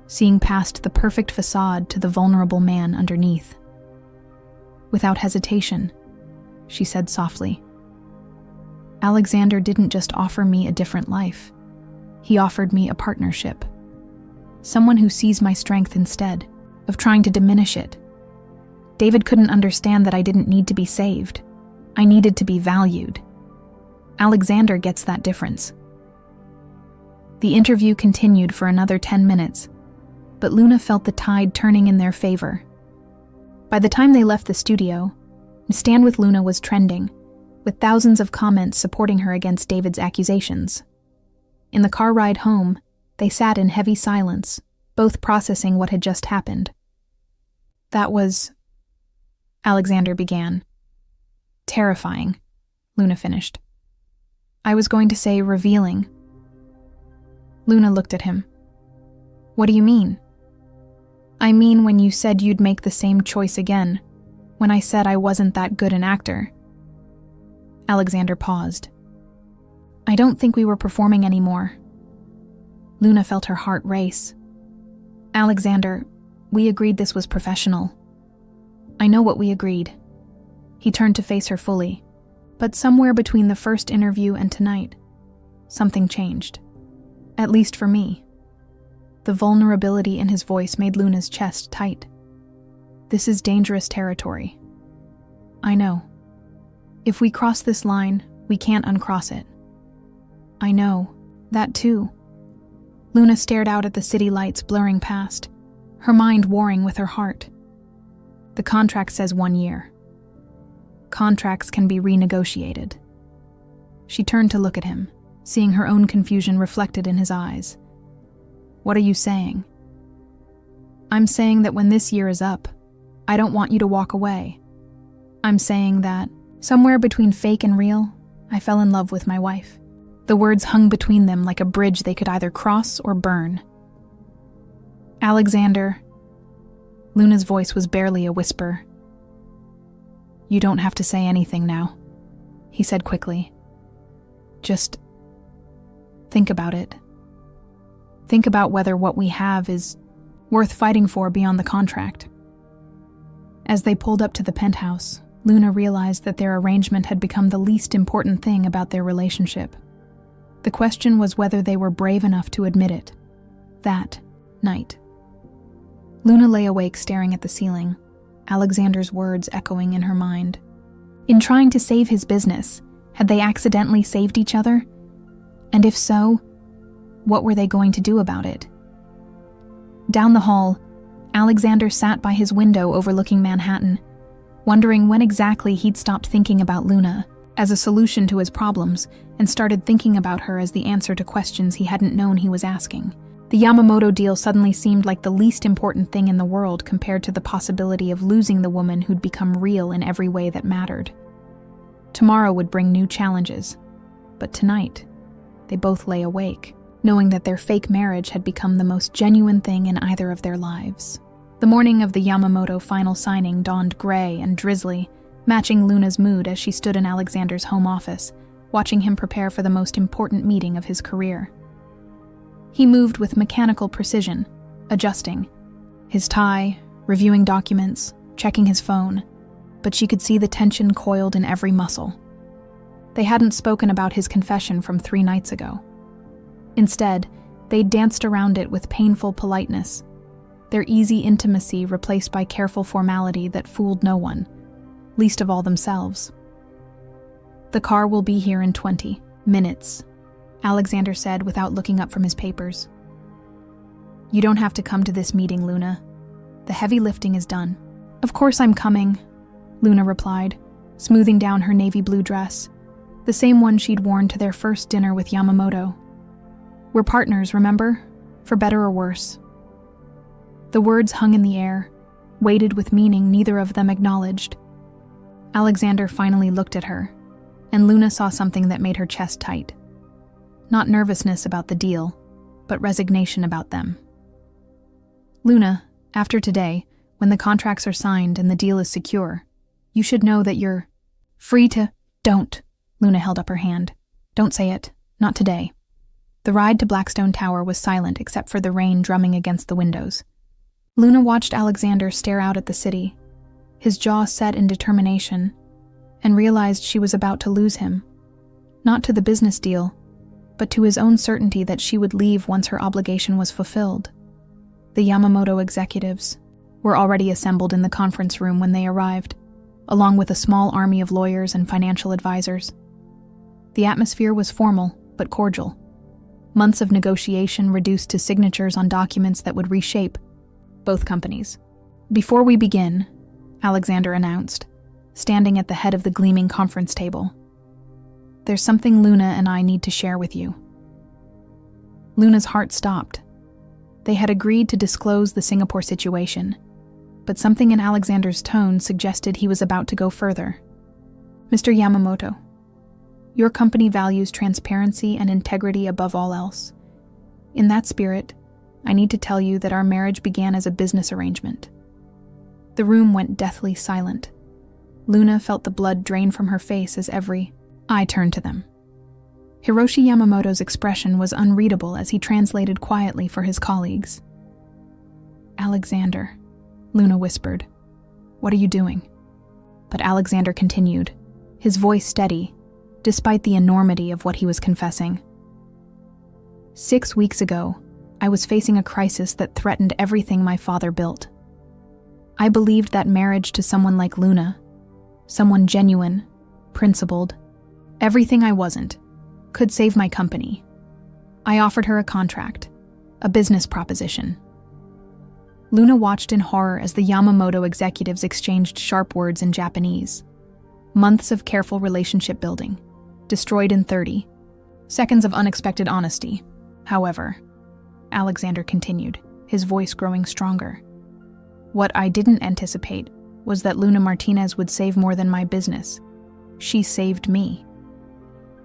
seeing past the perfect facade to the vulnerable man underneath. Without hesitation, she said softly, Alexander didn't just offer me a different life. He offered me a partnership. Someone who sees my strength instead of trying to diminish it. David couldn't understand that I didn't need to be saved. I needed to be valued. Alexander gets that difference. The interview continued for another 10 minutes, but Luna felt the tide turning in their favor. By the time they left the studio, Stand With Luna was trending, with thousands of comments supporting her against David's accusations. In the car ride home, they sat in heavy silence, both processing what had just happened. That was... Alexander began. Terrifying, Luna finished. I was going to say revealing. Luna looked at him. What do you mean? I mean when you said you'd make the same choice again, when I said I wasn't that good an actor. Alexander paused. I don't think we were performing anymore. Luna felt her heart race. Alexander, we agreed this was professional. I know what we agreed. He turned to face her fully, but somewhere between the first interview and tonight, something changed. At least for me. The vulnerability in his voice made Luna's chest tight. This is dangerous territory. I know. If we cross this line, we can't uncross it. I know. That too. Luna stared out at the city lights blurring past, her mind warring with her heart. The contract says 1 year. Contracts can be renegotiated. She turned to look at him, seeing her own confusion reflected in his eyes. What are you saying? I'm saying that when this year is up, I don't want you to walk away. I'm saying that, somewhere between fake and real, I fell in love with my wife. The words hung between them like a bridge they could either cross or burn. Alexander. Luna's voice was barely a whisper. You don't have to say anything now, he said quickly. Just think about it. Think about whether what we have is worth fighting for beyond the contract. As they pulled up to the penthouse, Luna realized that their arrangement had become the least important thing about their relationship. The question was whether they were brave enough to admit it. That night. Luna lay awake staring at the ceiling, Alexander's words echoing in her mind. In trying to save his business, had they accidentally saved each other? And if so, what were they going to do about it? Down the hall, Alexander sat by his window overlooking Manhattan, wondering when exactly he'd stopped thinking about Luna as a solution to his problems and started thinking about her as the answer to questions he hadn't known he was asking. The Yamamoto deal suddenly seemed like the least important thing in the world compared to the possibility of losing the woman who'd become real in every way that mattered. Tomorrow would bring new challenges, but tonight, they both lay awake, knowing that their fake marriage had become the most genuine thing in either of their lives. The morning of the Yamamoto final signing dawned gray and drizzly, matching Luna's mood as she stood in Alexander's home office, watching him prepare for the most important meeting of his career. He moved with mechanical precision, adjusting his tie, reviewing documents, checking his phone, but she could see the tension coiled in every muscle. They hadn't spoken about his confession from 3 nights ago. Instead, they danced around it with painful politeness, their easy intimacy replaced by careful formality that fooled no one, least of all themselves. The car will be here in 20 minutes, Alexander said without looking up from his papers. You don't have to come to this meeting, Luna. The heavy lifting is done. Of course I'm coming, Luna replied, smoothing down her navy blue dress, the same one she'd worn to their first dinner with Yamamoto. We're partners, remember? For better or worse. The words hung in the air, weighted with meaning neither of them acknowledged. Alexander finally looked at her, and Luna saw something that made her chest tight. Not nervousness about the deal, but resignation about them. Luna, after today, when the contracts are signed and the deal is secure, you should know that you're free to— Don't, Luna held up her hand. Don't say it, not today. The ride to Blackstone Tower was silent except for the rain drumming against the windows. Luna watched Alexander stare out at the city, his jaw set in determination, and realized she was about to lose him. Not to the business deal, but to his own certainty that she would leave once her obligation was fulfilled. The Yamamoto executives were already assembled in the conference room when they arrived, along with a small army of lawyers and financial advisors. The atmosphere was formal, but cordial. Months of negotiation reduced to signatures on documents that would reshape both companies. Before we begin, Alexander announced, standing at the head of the gleaming conference table, there's something Luna and I need to share with you. Luna's heart stopped. They had agreed to disclose the Singapore situation, but something in Alexander's tone suggested he was about to go further. Mr. Yamamoto, your company values transparency and integrity above all else. In that spirit, I need to tell you that our marriage began as a business arrangement. The room went deathly silent. Luna felt the blood drain from her face as every eye turned to them. Hiroshi Yamamoto's expression was unreadable as he translated quietly for his colleagues. Alexander, Luna whispered, what are you doing? But Alexander continued, his voice steady, despite the enormity of what he was confessing. 6 weeks ago, I was facing a crisis that threatened everything my father built. I believed that marriage to someone like Luna, someone genuine, principled, everything I wasn't, could save my company. I offered her a contract, a business proposition. Luna watched in horror as the Yamamoto executives exchanged sharp words in Japanese. Months of careful relationship building, destroyed in 30 seconds of unexpected honesty. However, Alexander continued, his voice growing stronger. What I didn't anticipate was that Luna Martinez would save more than my business. She saved me.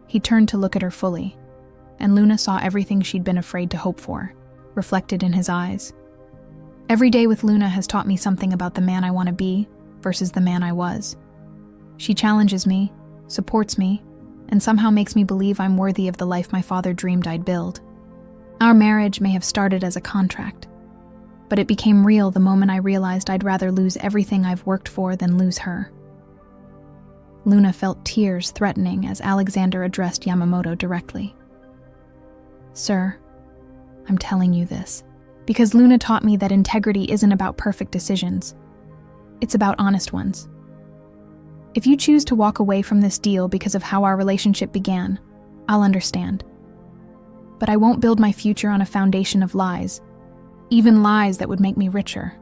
He turned to look at her fully, and Luna saw everything she'd been afraid to hope for, reflected in his eyes. Every day with Luna has taught me something about the man I want to be versus the man I was. She challenges me, supports me, and somehow makes me believe I'm worthy of the life my father dreamed I'd build. Our marriage may have started as a contract, but it became real the moment I realized I'd rather lose everything I've worked for than lose her. Luna felt tears threatening as Alexander addressed Yamamoto directly. Sir, I'm telling you this because Luna taught me that integrity isn't about perfect decisions. It's about honest ones. If you choose to walk away from this deal because of how our relationship began, I'll understand. But I won't build my future on a foundation of lies, even lies that would make me richer.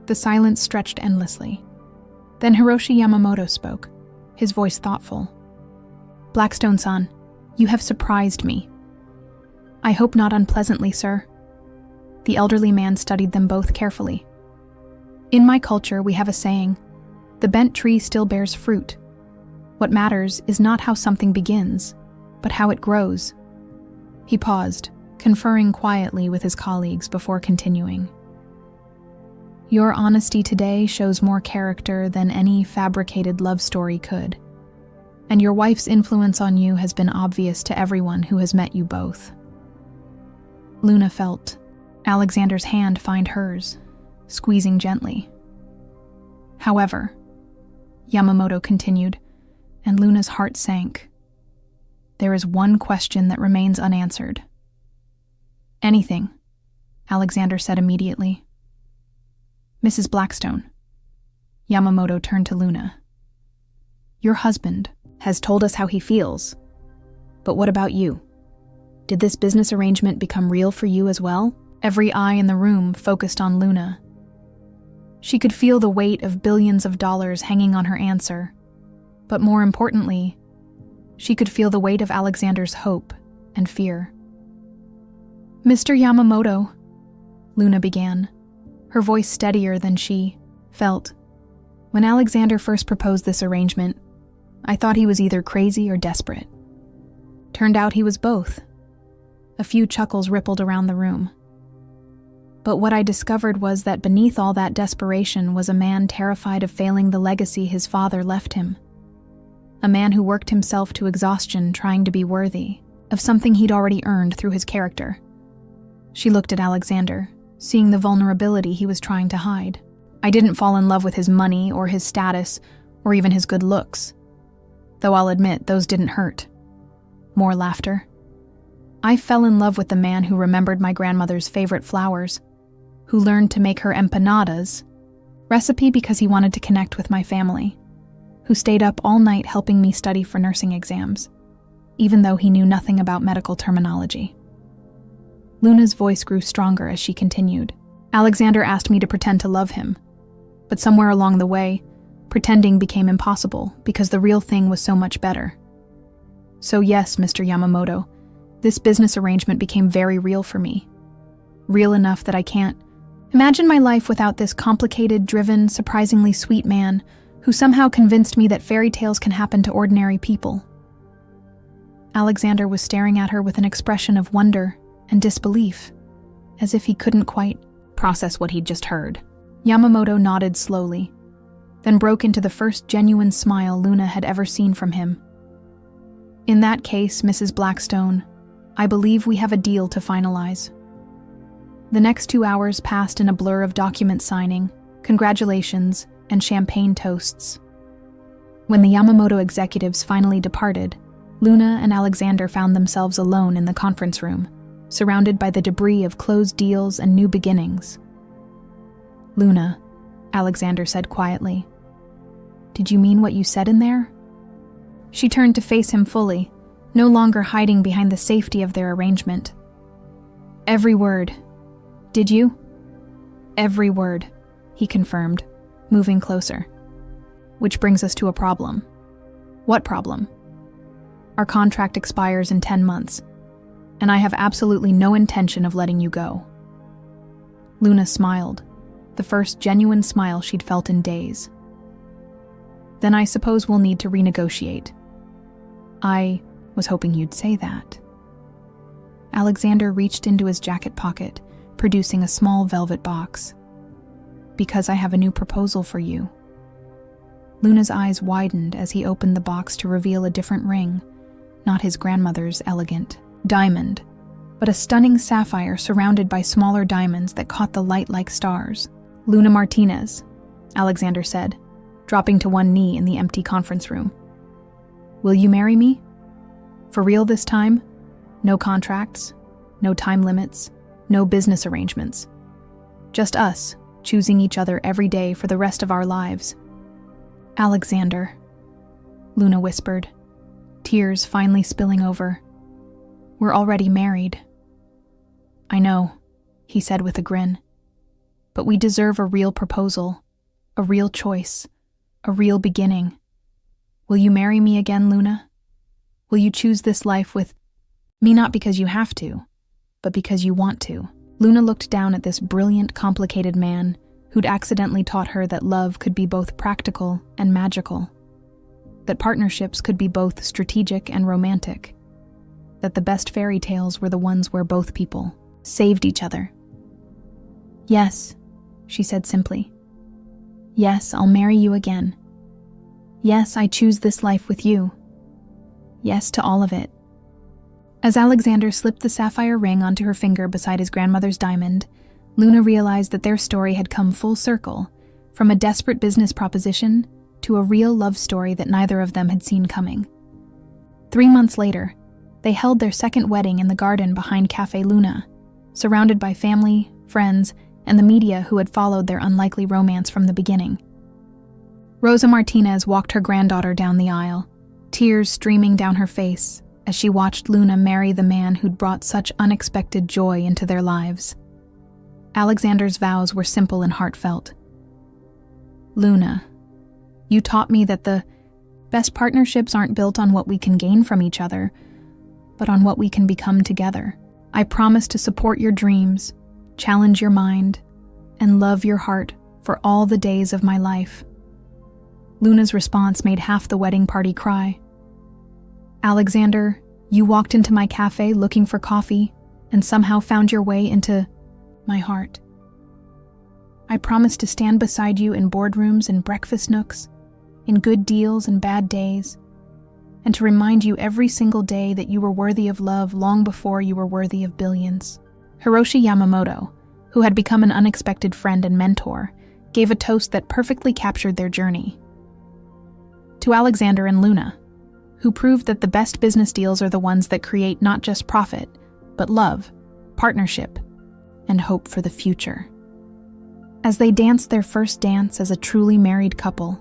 The silence stretched endlessly. Then Hiroshi Yamamoto spoke, his voice thoughtful. Blackstone-san, you have surprised me. I hope not unpleasantly, sir. The elderly man studied them both carefully. In my culture, we have a saying, the bent tree still bears fruit. What matters is not how something begins, but how it grows. He paused, conferring quietly with his colleagues before continuing. Your honesty today shows more character than any fabricated love story could, and your wife's influence on you has been obvious to everyone who has met you both. Luna felt Alexander's hand find hers, squeezing gently. However, Yamamoto continued, and Luna's heart sank. There is one question that remains unanswered. Anything, Alexander said immediately. Mrs. Blackstone. Yamamoto turned to Luna. Your husband has told us how he feels. But what about you? Did this business arrangement become real for you as well? Every eye in the room focused on Luna. She could feel the weight of billions of dollars hanging on her answer. But more importantly, she could feel the weight of Alexander's hope and fear. Mr. Yamamoto, Luna began, her voice steadier than she felt. When Alexander first proposed this arrangement, I thought he was either crazy or desperate. Turned out he was both. A few chuckles rippled around the room. But what I discovered was that beneath all that desperation was a man terrified of failing the legacy his father left him. A man who worked himself to exhaustion trying to be worthy of something he'd already earned through his character. She looked at Alexander, seeing the vulnerability he was trying to hide. I didn't fall in love with his money or his status or even his good looks. Though I'll admit those didn't hurt. More laughter. I fell in love with the man who remembered my grandmother's favorite flowers, who learned to make her empanadas, recipe because he wanted to connect with my family, who stayed up all night helping me study for nursing exams, even though he knew nothing about medical terminology. Luna's voice grew stronger as she continued. Alexander asked me to pretend to love him, but somewhere along the way, pretending became impossible because the real thing was so much better. So yes, Mr. Yamamoto, this business arrangement became very real for me. Real enough that I can't imagine my life without this complicated, driven, surprisingly sweet man who somehow convinced me that fairy tales can happen to ordinary people. Alexander was staring at her with an expression of wonder and disbelief, as if he couldn't quite process what he'd just heard. Yamamoto nodded slowly, then broke into the first genuine smile Luna had ever seen from him. In that case, Mrs. Blackstone, I believe we have a deal to finalize. The next 2 hours passed in a blur of document signing, congratulations, and champagne toasts. When the Yamamoto executives finally departed, Luna and Alexander found themselves alone in the conference room, surrounded by the debris of closed deals and new beginnings. Luna, Alexander said quietly, did you mean what you said in there? She turned to face him fully, no longer hiding behind the safety of their arrangement. "Every word. Did you?" "Every word," he confirmed, moving closer. "Which brings us to a problem." "What problem?" "Our contract expires in 10 months, and I have absolutely no intention of letting you go." Luna smiled, the first genuine smile she'd felt in days. "Then I suppose we'll need to renegotiate." "I was hoping you'd say that." Alexander reached into his jacket pocket, producing a small velvet box. "Because I have a new proposal for you." Luna's eyes widened as he opened the box to reveal a different ring, not his grandmother's elegant diamond, but a stunning sapphire surrounded by smaller diamonds that caught the light like stars. "Luna Martinez," Alexander said, dropping to one knee in the empty conference room. "Will you marry me? For real this time? No contracts, no time limits, no business arrangements. Just us, choosing each other every day for the rest of our lives." "Alexander," Luna whispered, tears finally spilling over. "We're already married." "I know," he said with a grin. "But we deserve a real proposal, a real choice, a real beginning. Will you marry me again, Luna? Will you choose this life with me, not because you have to, but because you want to?" Luna looked down at this brilliant, complicated man who'd accidentally taught her that love could be both practical and magical, that partnerships could be both strategic and romantic, that the best fairy tales were the ones where both people saved each other. "Yes," she said simply. "Yes, I'll marry you again. Yes, I choose this life with you. Yes to all of it." As Alexander slipped the sapphire ring onto her finger beside his grandmother's diamond, Luna realized that their story had come full circle, from a desperate business proposition to a real love story that neither of them had seen coming. 3 months later, they held their second wedding in the garden behind Café Luna, surrounded by family, friends, and the media who had followed their unlikely romance from the beginning. Rosa Martinez walked her granddaughter down the aisle, tears streaming down her face as she watched Luna marry the man who'd brought such unexpected joy into their lives. Alexander's vows were simple and heartfelt. "Luna, you taught me that the best partnerships aren't built on what we can gain from each other, but on what we can become together. I promise to support your dreams, challenge your mind, and love your heart for all the days of my life." Luna's response made half the wedding party cry. "Alexander, you walked into my cafe looking for coffee and somehow found your way into my heart. I promise to stand beside you in boardrooms and breakfast nooks, in good deals and bad days, and to remind you every single day that you were worthy of love long before you were worthy of billions." Hiroshi Yamamoto, who had become an unexpected friend and mentor, gave a toast that perfectly captured their journey. To Alexander and Luna, who proved that the best business deals are the ones that create not just profit, but love, partnership, and hope for the future. As they danced their first dance as a truly married couple,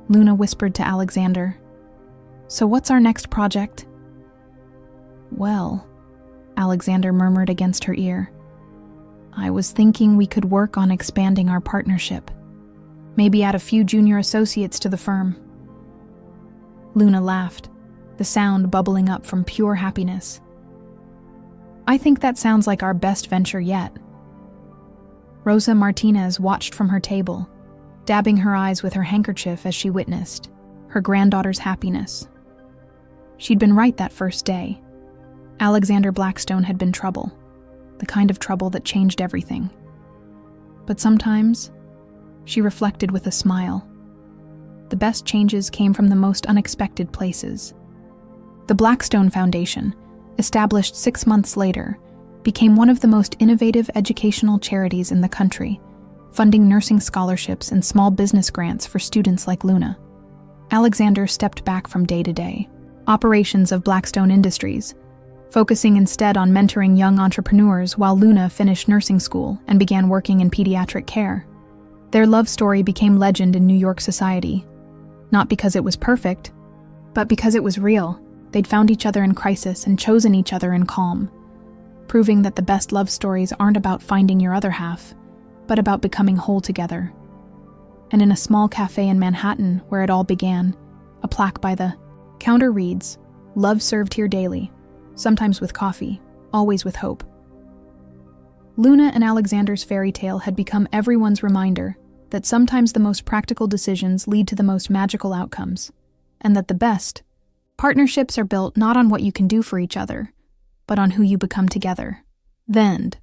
Luna whispered to Alexander, "So what's our next project?" "Well," Alexander murmured against her ear, "I was thinking we could work on expanding our partnership. Maybe add a few junior associates to the firm." Luna laughed, the sound bubbling up from pure happiness. "I think that sounds like our best venture yet." Rosa Martinez watched from her table, dabbing her eyes with her handkerchief as she witnessed her granddaughter's happiness. She'd been right that first day. Alexander Blackstone had been trouble, the kind of trouble that changed everything. But sometimes, she reflected with a smile, the best changes came from the most unexpected places. The Blackstone Foundation, established 6 months later, became one of the most innovative educational charities in the country, funding nursing scholarships and small business grants for students like Luna. Alexander stepped back from day-to-day operations of Blackstone Industries, focusing instead on mentoring young entrepreneurs while Luna finished nursing school and began working in pediatric care. Their love story became legend in New York society, not because it was perfect, but because it was real. They'd found each other in crisis and chosen each other in calm, proving that the best love stories aren't about finding your other half, but about becoming whole together. And in a small cafe in Manhattan, where it all began, a plaque by the counter reads, "Love served here daily, sometimes with coffee, always with hope." Luna and Alexander's fairy tale had become everyone's reminder that sometimes the most practical decisions lead to the most magical outcomes, and that the best partnerships are built not on what you can do for each other, but on who you become together. The end.